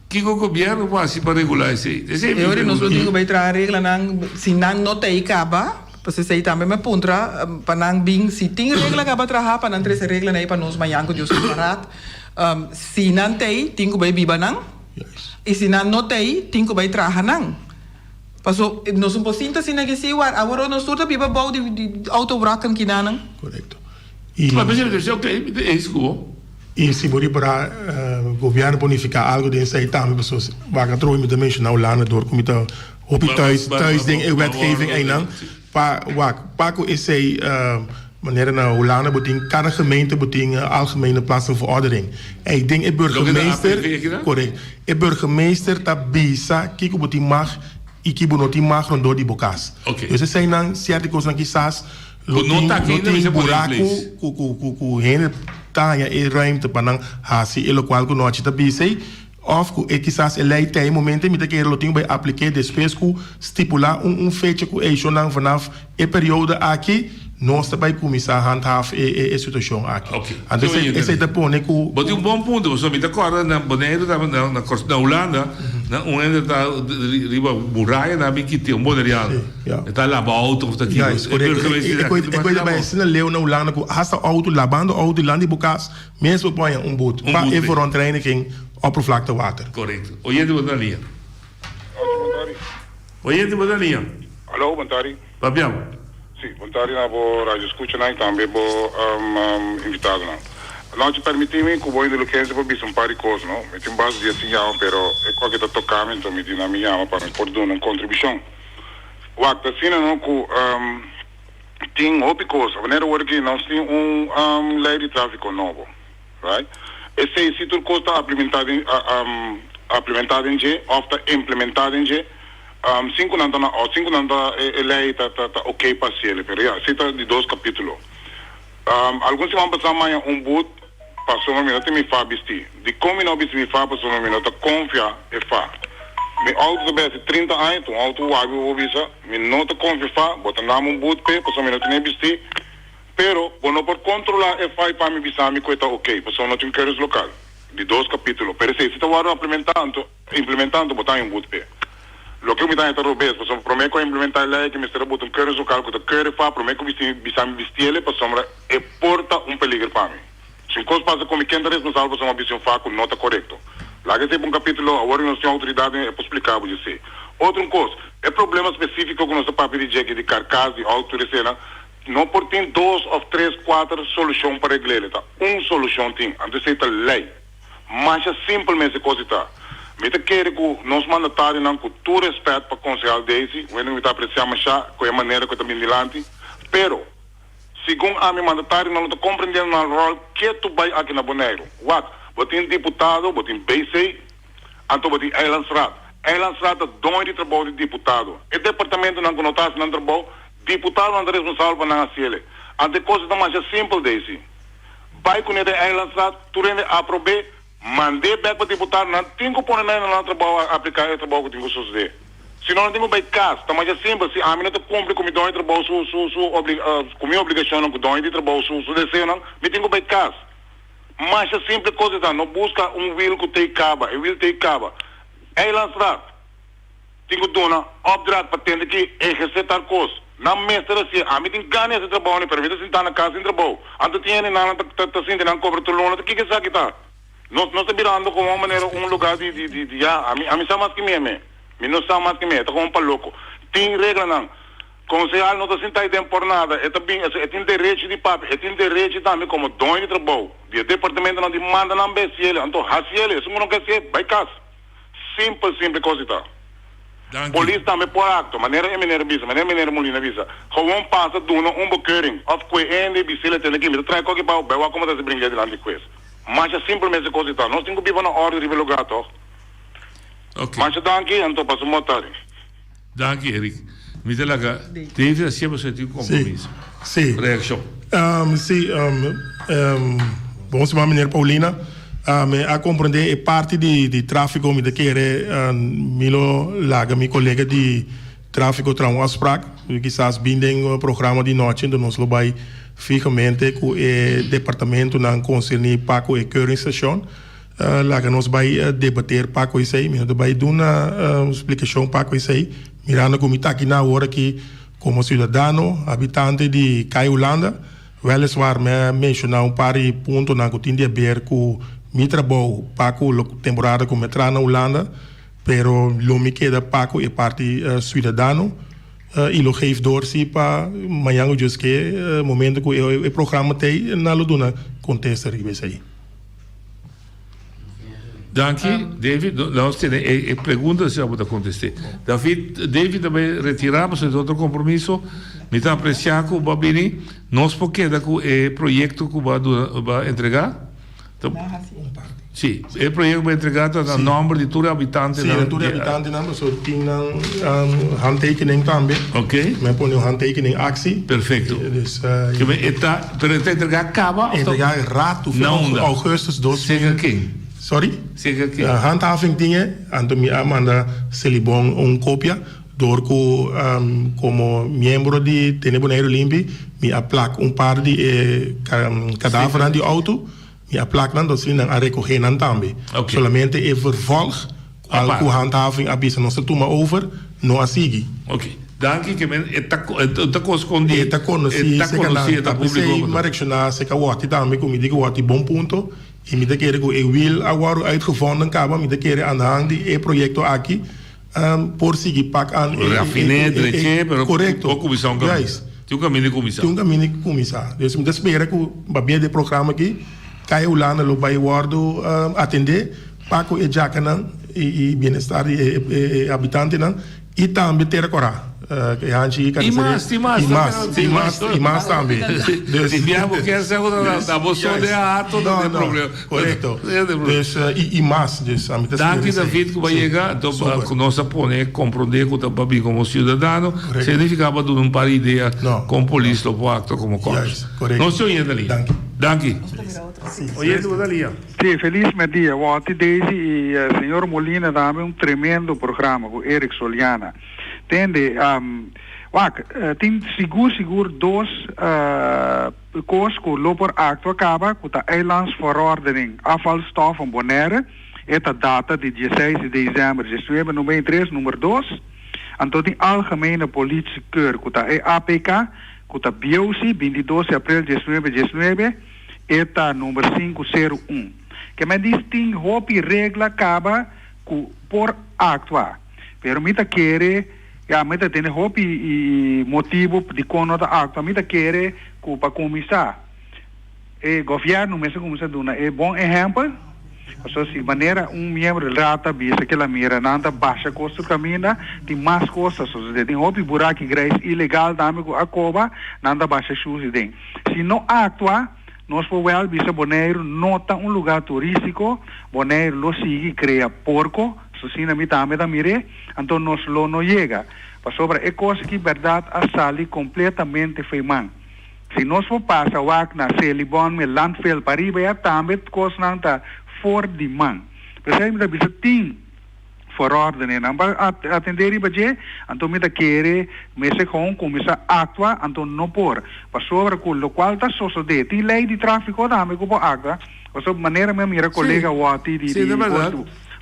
Que o governo faz para regular isso aí? Eu não sou digo vai trazer regra não, se não tem acaba. Porque se também me puntra para não bem se tem regra acaba trabalhar para não trazer regra aí para nós manhã que Deus separat. Se não tem que vai viver não. E se não tem que vai trabalhar não. Passou nós não podemos assim que se agora nós todos viva bom de autovracan que não. Correto. Mas você ok, é isso. E se morrer para o governo bonificar algo desse aí também, pessoas vão trouxer met de mensen nou laten door kom je te op je thuis ding en wetgeving en dan Paco is hij wanneer nou Holanda beting kan een gemeente beting algemene plaatsverordening. En ik denk burgemeester correct. Burgemeester dat bisa kiko beting mag e que não tem mais rondor de bocas. Então se sai não certas coisas que quizás não tem buraco com gente tá e ruimte para não hasi e qual que não te bise of que quizás ele tem momento me que ele tem vai aplicar depois que estipular fecha que é schon vanaf e período aqui nós também começar a handhaven a situação aqui. Então esse é depois né que mas tem bom ponto você me acorda na Bonaire na Holanda na onde está riba muralha na que tem moderial está lá auto está aqui coisa bem se na leu na Holanda que hasta auto lavando auto lá de bocas mesmo põe boot para e voor een training oppervlakte water. Correto. Oyente na linha. Oyente na linha. Alô, Bontari. Papiamo. Sim, Bontari na bo rádio escuta na também bo invitado na. Não te permitir-me que o boi de Luquense para bisum pari coisa, não? Me tem base de assim já, pero é qualquer tocamento me tem na minha para por dar uma contribuição. O acto assim não que tem outra coisa, maneira que nós tem lei de tráfico novo, right? Esse se tudo está implementado em G, ou está implementado em G, 5 nanda lei está ok para se ele, pero se está de 2 capítulos. Alguns se vão passar amanhã boot, passou uma minuto me fa vestir. De como não vestir me fa passou uma minuto, confia e fa. Me auto bem 30 anos, então auto wabi o visa, me não te confia fa, bota namo boot pe, passou uma minuto nem vestir. Pero, bueno, por controlar e fai para me visar me coita ok, porque não tem queres local. De 2 capítulos. Pero se está agora implementando, botar em boot pe. Lo que me dá então robes, porque prometo implementar a lei que me será botar queres local, que queres fa, prometo visar me vestir, porque sombra e porta peligro para mim. Se uma coisa passa com quem é responsável, porque uma visão fa, não está correto. Lá que tem capítulo, agora nós temos autoridade para explicar, vou dizer. Outra coisa, é problema específico que nós papel de carcaça, de autoridade, não por tem 2 ou 3, 4 soluções para regler, tá? Solução tem, antes de ser lei. Mas é simplesmente coisa está. Me quer que nós mandatários não com todo respeito para o conselho desse, o não está apreciando já com a maneira que está bem dilante, pero segundo a minha mandatário não está compreendendo o rol que tu vai aqui na Bonaire. What? Botem deputado, botem BC, então botem Eilandsraad. Eilandsraad é dono de trabalho de deputado. O departamento não conotasse não trabalho. Deputado não é responsável para não fazer. A coisa da mais simples desse. Vai com ele Eilandsraad, tu rende aprovar, mandei back para deputado, não tem que pôr no trabalho, aplicar o trabalho que tem que suceder. Se não tem que vai casa, tá mais simples. Se a minha não cumpre com o meu trabalho, com minha obrigação, com o meu trabalho, su desejo, não, me tem que vai casa. Mas é simples coisa, não busca will que tem caba, will tem caba. Eilandsraad, tem que dar opdracht para ter que exercer coisa. Na mestra assim, a mim tem ganho esse trabalho, não permite sentar na casa sem trabalho. Antes tinha nada, tá sentindo não cobra tudo lona, que sabe tá? Nós está virando como uma maneira lugar de já, a mim sabe mais que me não sabe mais que me, tá como para louco. Tem regra não. Conselho não está sentado tempo por nada, é também, é tem direito de papo, é tem direito também como dono de trabalho. O departamento não demanda não ver se ele, então raci ele, se não quer ser, vai casa. Simples coisa tá. Polícia também por acto, maneira visa, maneira molina visa. Gewoon passa doen bekeuring. Of que ende bisele tem que me trai qualquer pau, bewa como tá se brincar de lá de coisa. Mas é simplesmente coisa tá. Nós temos que viver na ordem de lugar, toch? Ok. Mas danke, então passo uma tarde. Danke, Eric. Me dá lá, David, sempre sentiu compromisso. Sim. Reação. Sim, bom semana, menina Paulina. A compreender é parte de tráfico me querer milo laga mi colega de tráfico tramo afspraak quizás bindem o programa de noite do nos vai fixamente com o departamento na concerni paco e keuringstation laga nos vai debater paco isso aí me vai dar uma explicação paco isso aí mirando como está aqui na hora que como cidadão habitante de Caiolanda weliswaar me mencionar par de pontos na que tem a ver com mi trabalho paco temporada como entrar na Holanda, pero lo me queda paco é parte cidadão e lo geeft door si para amanhã o just que momento que o programa tem na loduna contesta ribes aí. Danke, David. Nós temos perguntas se eu vou contestar. David também retiramos esse outro compromisso. Me está apreciando que o Babini nós porque da o projeto que vai entregar. Sim, o projeto vai entregar o número de todos os habitantes. Sim, de todos os habitantes, só tem handtekening também. Ok. Me põe handtekening actie. Perfeito. Dus, pero entregar acaba? Entregar rato, augustus 2000. Zeker quem? Sorry? Zeker quem? Handhaving dingen, en toen me manda Celibon copia, door como miembro de Teneboneiro Limpi, me aplak par de cadáver aan die auto. Ja, plak dan dat ze dan recogen também. Solamente e vervolg al handhaving abisa não se toma over no asigi. Ok. Danke que men eta coscondi. Eta conosci eta público. Maar ik na se ka wati também com me digo wati bom ponto e me de querer que eu wil agora uitgevonden kaba me de querer aan de hand die proyecto aqui por seguir pak aan raffinetre pero correcto. Ook comissão kan. Tu caminho de comissão. Tu caminho de comissão. Dus me espera que o bem de programa aqui Kaya ulana lo bay wardo atender Paco e Jacanan e bem-estar e habitante nan e também ter cora que hanchi e mais também Diabo que essa outra da bolsa de ato não tem problema correto dus e mais dus Danke David que vai chegar com nossa pone compreender que também como cidadano significava dar um par de ideia com polícia ou acto como corpo não se oye dali Danke Oye, tu Dalia. Sí, feliz dia. Ontem Daisy e o senhor Molina também tremendo programa com Eric Soliana. Entende? Tem seguro dois coisas que o Loper Acto acaba com a eilandsverordening afvalstof van Bonaire. Esta data de 16 de dezembro de 2023, número 2. Então tem algemene politiekeur com a APK, com a BIOC, 22 de abril de 2019. Eta número 501. Que me diz tem hopi regla acaba por actua. Pero mita quere, mita tem hopi motivo de conota actua. Mita quere para começar. E governo mesmo começa a dar bom exemplo. Então, se maneira membro rata bisa que la mira nanda baixa custo camina, tem mais costas, tem hopi buraco grais ilegal também com a cova, nanda baixa chute tem. Se não actua nós podemos ver Bonaire nota lugar turístico, Bonaire lo sigue crea porco, assim na mitad da mire, então nós lo não chega. Para sobre é coisa que verdade a sali completamente feimang. Se nós for passa o na Celibon me landfill para ir também coisa não tá for demand. Percebe da bisa tem verordening, para atender e baje, então me da querer, me se com começar a actuar, então não por. Para sobre o qual está sucedendo, tem lei de tráfico da amigo por água, ou sob maneira minha mira colega Wati de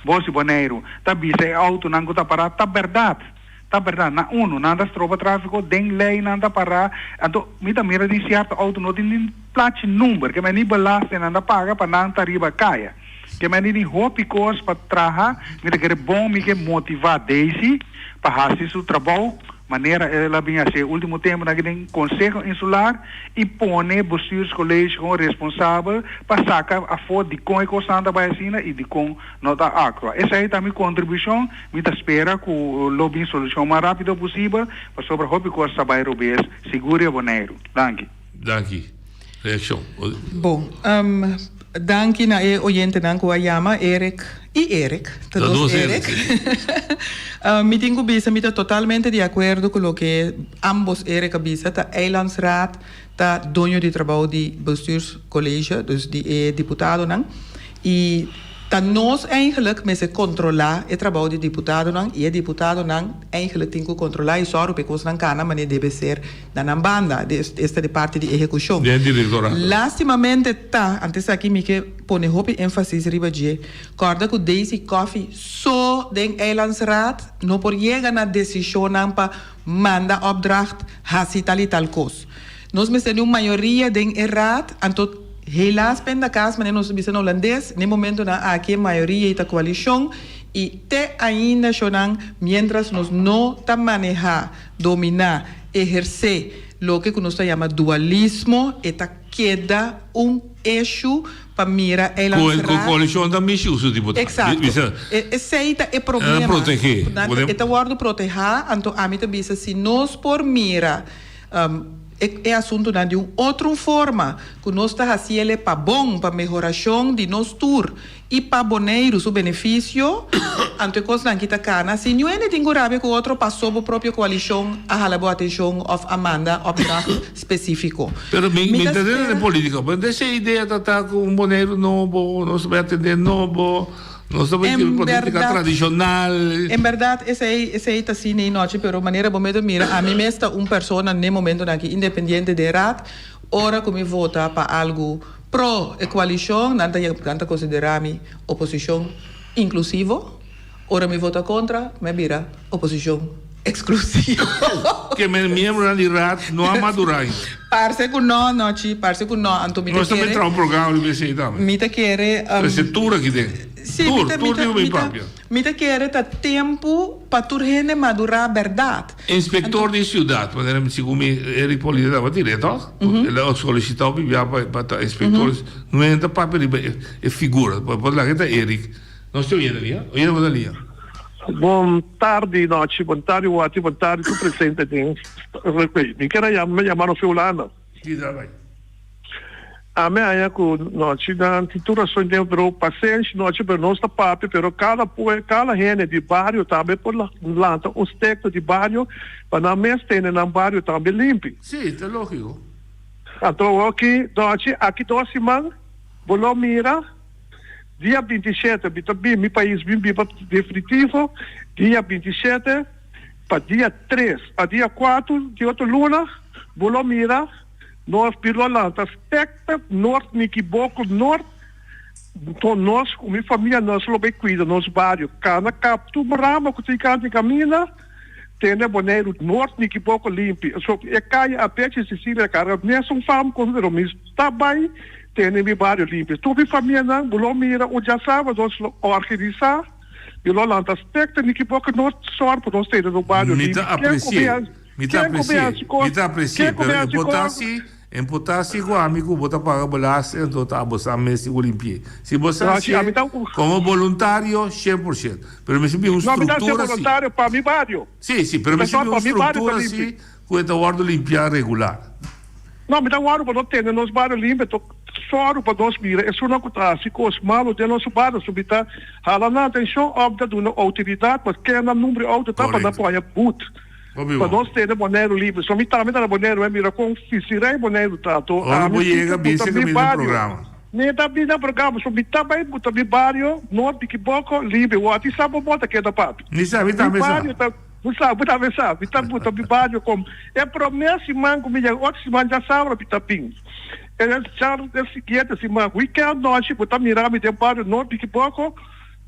Bolsi Bonaire, tá bisa auto não está para, tá verdade. Tá verdade, na nada trova tráfico, tem lei nada para, então me da mira de certo auto não tem placa número, que me nem belasta nada paga para não tá riba caia. Que me nem hopi coisas para trabalhar, me quer bom me que motivar Daisy para fazer seu trabalho, maneira ela vem a ser último tempo na que tem conselho insular e pone os colégios como responsável para sacar a foto de com e constante baicina e de com nota acro. Essa aí também contribuição, me espera que o lobby solução mais rápido possível para sobre hopi coisas trabalhar o bes seguro e Bonaire. Danke. Danke. Reação. Bom, danke na oyente nanku ayama Eric e Eric, todos Eric. Me tengo bisa mita totalmente de acuerdo con lo que ambos Eric bisa ta eilandsraad ta dono de trabalho de bestuurscollege, dus die deputado nang e ta nós eigenlijk met se controlar het trabalho de deputado nang e deputado nang eigenlijk tem que controlar e só o pecos nang kana mas deve ser da nan banda esta de parte de execução. Lastimamente tá antes aqui me que pone hopi énfasis riba je corda que Daisy Coffee só den eilandsraad no por llegar na decisão nang pa manda opdracht hasi tal e tal cos. Nós me temos maioria den raad anto helaas ben da cas, mas nós somos holandês, no momento na aqui a maioria da coalição e te ainda chonan, mientras nós não ta manejar, dominar, exercer lo que nós chama dualismo, eta queda eixo para mira ela com a coalição da missão do deputado. Exato. Esse aí é problema. Proteger. Eta word proteger, anto a mim também se nós por mira é assunto de uma outra forma, que nós está fazendo para bom, para melhoração de nosso tour e para boneiros o benefício, ante coisa não kita cana, se não é tem grave que o outro passou por própria coalição a hala boa atenção of Amanda opdracht específico. Pero me entender de política, mas essa ideia de estar com um boneiro novo, não se vai atender novo. Não estamos em política tradicional. Em verdade, esse é assim nem noite, pero maneira momento mira, a mim mesma persona no momento aqui independente de rat, ora que me vota para algo pro a coalição, não tenta considerar me oposição inclusivo, ora me vota contra, me vira oposição exclusiva. Que me membro de rat não há madurai. Parece que não, noite, parece que não, Anto me nós também entrar um programa de VCI também. Me te quer prefeitura aqui dentro. Sim, me quer ter tempo para tu gente madurar a verdade. Inspector de cidade, mas era segundo Eric Polina dava direto, ele solicitou para inspectores, não é da papel é figura, pode lá que tá Eric. Nós estamos ouvindo ali. Boa tarde, noite, boa tarde, tu presente tem. Me quer me chamar no fulano. Que vai. A minha é que noite na titulação de euro paciente noite para nossa papi, pero cada rene de bairro também por lá os textos de bairro para na mês tem na bairro também limpo. Sim, é lógico. Então aqui noite aqui 2 semanas bolo mira dia 27 bem meu país bem definitivo dia 27 para dia 3 a dia 4 de outra luna bolo mira nós pilolantas tecta norte Niquiboco norte então nós com minha família nós lo bem cuida nos bairros cana captu rama que tem canta camina tem boneiro norte Niquiboco limpo só é caia a peixe Sicília cara nessa fam com o mis tá bem tem meu bairro limpo tu minha família não bolo mira o já sabe nós organizar pilolantas tecta Niquiboco norte só por nós ter no bairro limpo me tá apreciando, pero em potassi com amigo bota para bolas então tá botar mês limpie. Se você como voluntário 100%, pero me senti uma estrutura assim. Voluntário para mi barrio. Sim, pero me senti uma estrutura assim, com o guardo limpar regular. Não, me dá guardo para não ter nos barrios limpos, só para nós mira, é só não contar, se cos malo de nosso bairro subita, hala na atenção obda de uma autoridade, mas que na número alto tá para não pôr boot. Para nós ter boneiro livre, só me tá boneiro é mira com fisirei boneiro trato. Ah, me chega bem esse programa. Nem tá bem no programa, só me tá bem botar mi barrio, norte que boco livre, o ati sabe bota que da papi. Nem sabe tá mesmo. Não sabe, tá mesmo. Me tá botar mi barrio como é promessa mango me outro semana já sabe pita ping. Ele já é seguinte assim, mas weekend noite botar mirar me tem barrio norte que boco.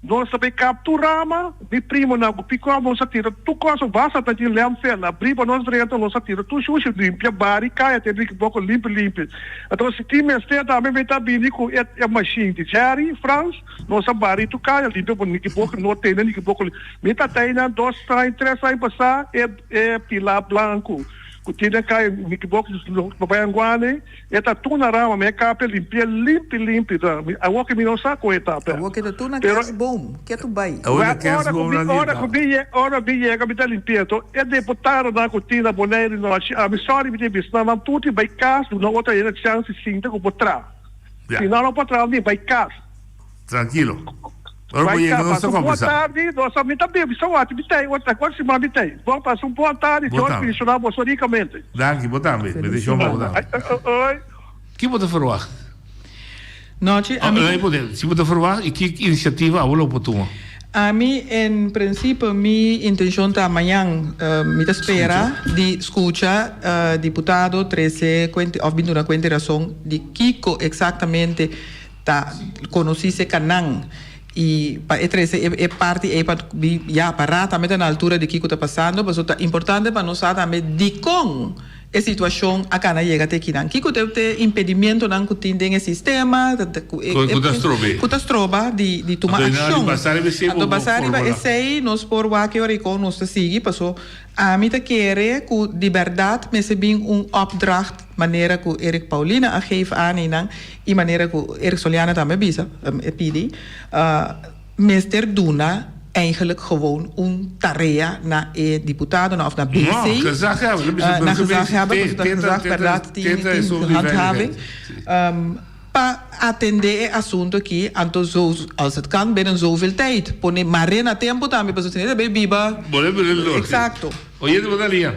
Nós também capturamos, de primo na pico nós atira, tu coisa basta para de lemfer, na briba nós renta nós atira, tu sujo limpa, bari cai até que pouco limpo. Então se time está também vai estar bem com é machine de Jerry, France, nossa bari tu cai limpa por que pouco não tem nem que pouco. Me tá tendo 2 sai 3 sai passar é pilar branco. Kutina cai que pouco papai anguane, eta tu na rama me capa limpo. A o que me não saco etapa. A o que tu na casa bom, que tu vai. Ora bem que me tá limpeto. É deputado na cortina boneiro no a missão me deve estar na tudo vai casa, não outra ainda chance sinta com botra. Se não botra nem vai casa. Tranquilo. Boa tarde, nossa me tá bem, só ótimo, tem outra coisa se me tem. Vamos passar boa tarde, Jorge Cristiano Bolsoricamente. Danke, boa tarde, me deixou mal. Oi. Que bota falar? Noite, se bota falar e que iniciativa a bola oportuna? A mim, em princípio, minha intenção está amanhã, me espera de escutar deputado 13, ou vindo na consideração de Kiko exatamente tá conhecesse Canang. E é parte para também na altura de que está passando, mas é importante para nós também de como a situação a cana chega até aqui. Kiko tem impedimento não que tem sistema, catastrofe de tomar ação. Então passar é sei nós por o que o com nós sigue passou a mim querer que de verdade me se bem opdracht maneira que Eric Paulina a geven aan e maneira que Eric Soliana também bisa pedi Mr. Duna eigenlijk gewoon een tarea naar diputado of naar BC. Nou, gezag hebben. Naar gezag hebben, dat gezag per raad tegen handhaving. Pa attende assunto que anto zo als het kan binnen zoveel tijd. Pone marena tempo también para sostener de biba. Exacto. Oye, de Bodalia.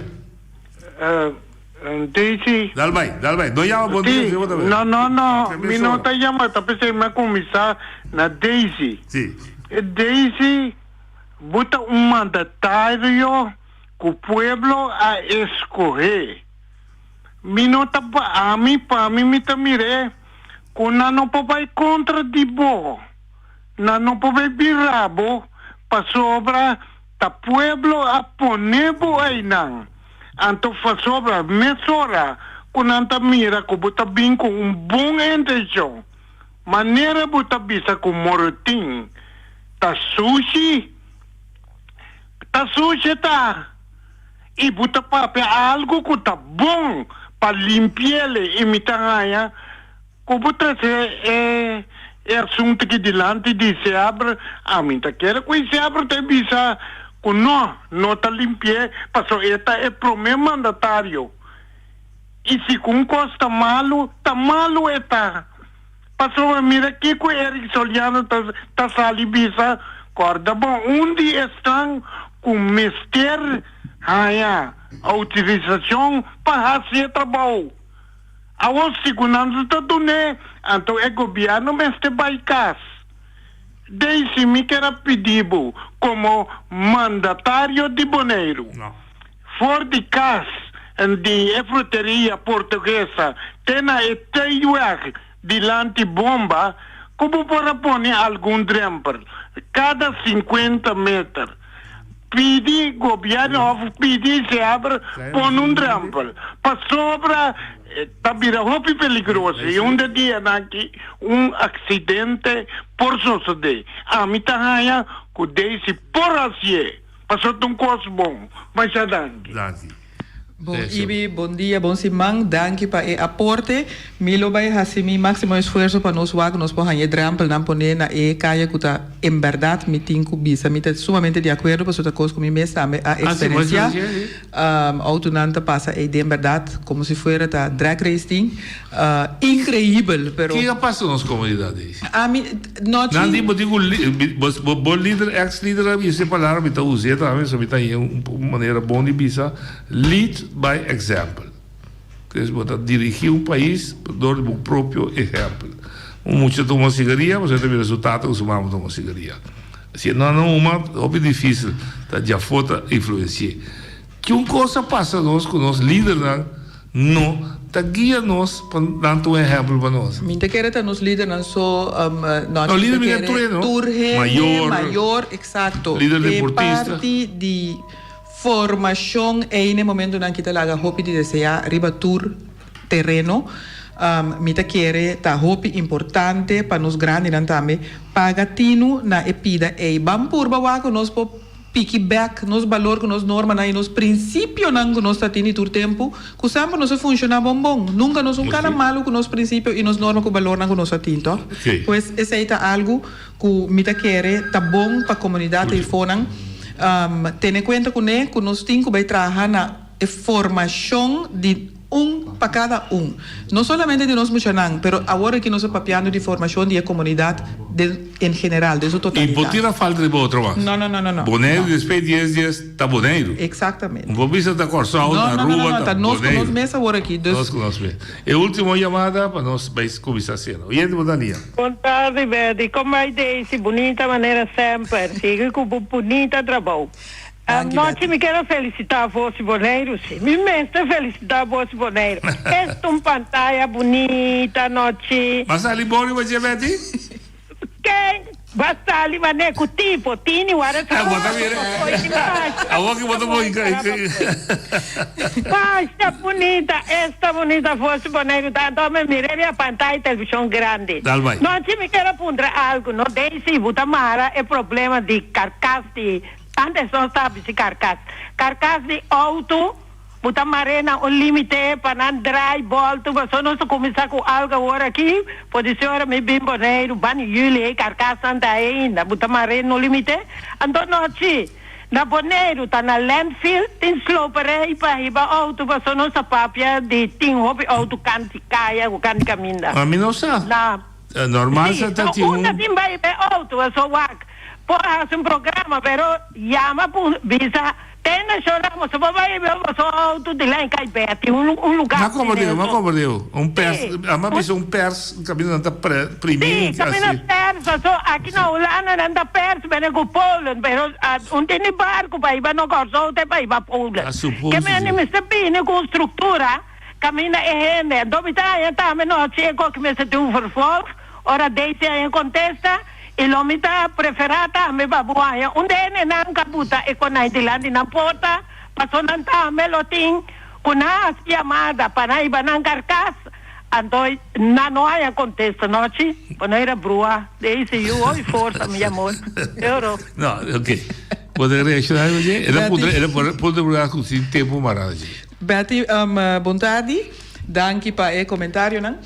Daisy. Dalbai. No llama por Dios. No. Mi nota llama, tapos me comisar na Daisy. Sí. Daisy, bota mandatário que o pueblo a escoger. Mi nota para mí me mire. Kuna no papai contra di bo. Na no papai birabo pa sobra ta pueblo a ponebo ainang. Anto fa sobra mesora kuna anta mira ko buta bin com bom intenção. Maneira buta bisa com morotin. Ta sushi ta. E buta pape algo que tá bom pa limpiele imitangaya. Como é assunto que delante de se abre, a mim tá quero que se abre te bisa que não tá limpie, passou eta é problema mandatário. E se com costa malo, tá malo eta. Passou mira que o Eric Soliano tá sali bisa, corda bom, onde estão com mister a utilização para fazer trabalho. Aos seguranças está doné, então o governo me está baicas. Desde me que era pedido como mandatário de Bonaire. For de casa de fruteria portuguesa, tem a eteiuer delante bomba, como para pôr algum dremper, cada 50 metros. Pedi governo, pedi se abre, põe dremper. Para sobra tabira hopi peligroso e dia aqui acidente por suceder. A mim tá que desse por assim passou coisa bom, mas já danke. Bom, Ibi, bom dia, bom simang, danke para o aporte. Milo vai fazer mi máximo esforço para nós que nós podemos drampel não poner na caia que tá em verdade me tinco bisa, me tá sumamente de acordo para outra coisa comigo mesmo a experiência. Autonanta passa de em verdade como se fosse a drag racing, incrível, pero. Que passa nas comunidades? A mim não. Não digo bom líder, ex-líder, e se falar me tá usando também, só me tá uma maneira boa de bisa, lead by example. Que es dirigir um país por o próprio exemplo. Muitos tomam cigarrilha, mas tem resultado que tomamos tomam cigarrilha. Se não é difícil, tá já foto influenciar. Que uma coisa passa nós com nós líderes não tá guia nós para dar um exemplo para nós. Minha querida nos líderes não só não líder minha turre maior, exato. Líder deportista. Parte de formação é no momento em que está hopi de desejar riba tour terreno mita quere ta hopi importante para nos grandes também pagatino na epida e bampur bawa que nos po piggyback nos valor que nos norma na nos princípio não que nos tatini tur tempo que sempre nos funciona bom nunca nos cara malo que nos princípio e nos norma que valor não que nos atinto pues esse é algo que mita quere tá bom para comunidade e fonan tendo em conta que nós temos que trabalhar na formação de para cada não somente de nós muchanan, mas agora que nós estamos papiando de formação de comunidade em geral, de sua totalidade. E pode tirar falta de outro mais? Não. Boneiro, depois de 10 dias, está boneiro? Exatamente. Não vou precisar da Corsal, na rua, está nós com nós mesmo agora aqui. Nós com nós mesmo. E a última chamada para nós começar a cena. E aí, Dania? Boa tarde, Betty. Como é que bonita maneira sempre? Siga com bonita trabalho. Noite me quero felicitar você, Bonaire, sim. Me mesmo felicitar você, Bonaire. Esta pantalla bonita, noite. Mas ali bom, você, Betty? Quem? Basta ali, mas é com tipo, tini, o ara tá. Bota vir. A boca bota boi. Esta bonita você, Bonaire, então me mirei a pantalla televisão grande. Noite me quero apontar algo, não deixe Butamara é problema de carcaça de antes não sabe se carcaça de auto Buta marena un limite para não dry volta, você não começar com algo agora aqui, pode ser hora me bem boneiro, bani yule, carcaça anda ainda, buta marena no limite, ando noite, na boneiro, tá na landfill, tem sloperei para riba auto, você não sa papia de tem hobby auto canti caia, o canti caminda. A mim não sabe. Normal sì, sa ti una timba e auto, so wak. Poi hace un programa, però llama bisa tena choramos, se vai ver o auto de lá em Caipete, um lugar. Mas como deu? Ama bisa pers, caminho da primeiro. Sì, cammino perso, so aqui na Holanda anda perso, bene com Polen, però tem barco para ir no corso, te para ir para Polen. Que me mi sta bene com estrutura, cammina e hende, dove tá me no chego que me se tem vervolg, ora desse em contesta. E l'omita preferata me babuaya. Unde ne nan kabuta e con ai dilandi na porta, pasonanta me loting kuna chiamada para iba nan carcas. Andoi nanoaya contesta noci, poneira brua, desse you oi força mi amor. Euro. No, ok. Poder reaccionar hoje? Ela pode brigar com sim tempo marado. Betty, bontade. Danke para o comentário, não?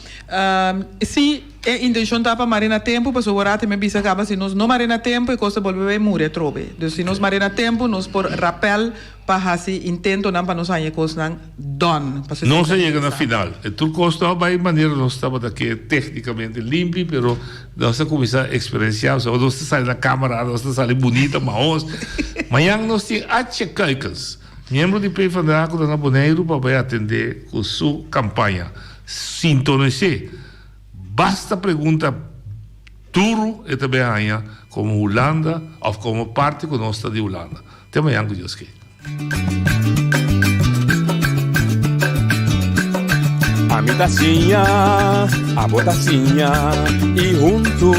Se a intenção está para marina tempo, para sobrate me bisa acaba se nós não marina tempo e costa volver mure trobe. Então se nós marina tempo, nós por rappel para se intento não para nós aí costa não don. Não se chega na final. Tu costa vai maneira nós estava daqui tecnicamente limpo, pero nós começar a experienciar, ou nós sai da câmera, nós sai bonita, mas amanhã nós tem ache caicas. Membro de PFNACO da Boneiro para atender com sua campanha. Sintonize. Basta pergunta tudo e também amanhã como Holanda ou como parte conosca de Holanda. Até amanhã, com Deus. A mi tacinha, a botacinha e junto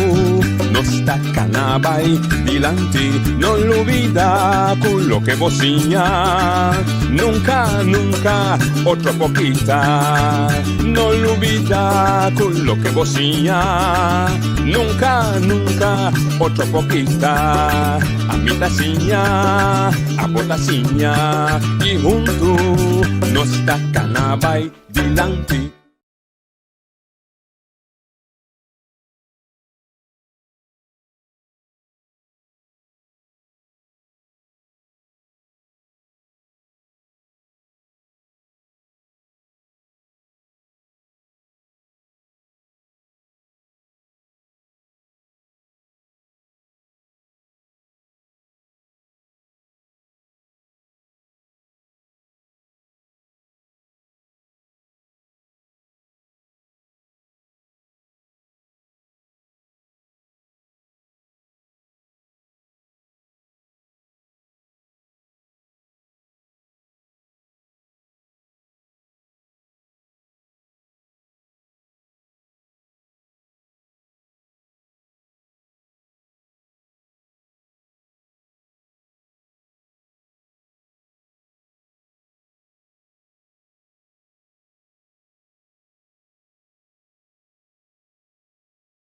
nos tacanabay dilante, no lo olvida con lo que bocina. Nunca, nunca, otra poquita, no lo olvida con lo que bocina. Nunca, nunca, otra poquita. A mi tacinha, a botacinha y junto nos tacanabay dilante.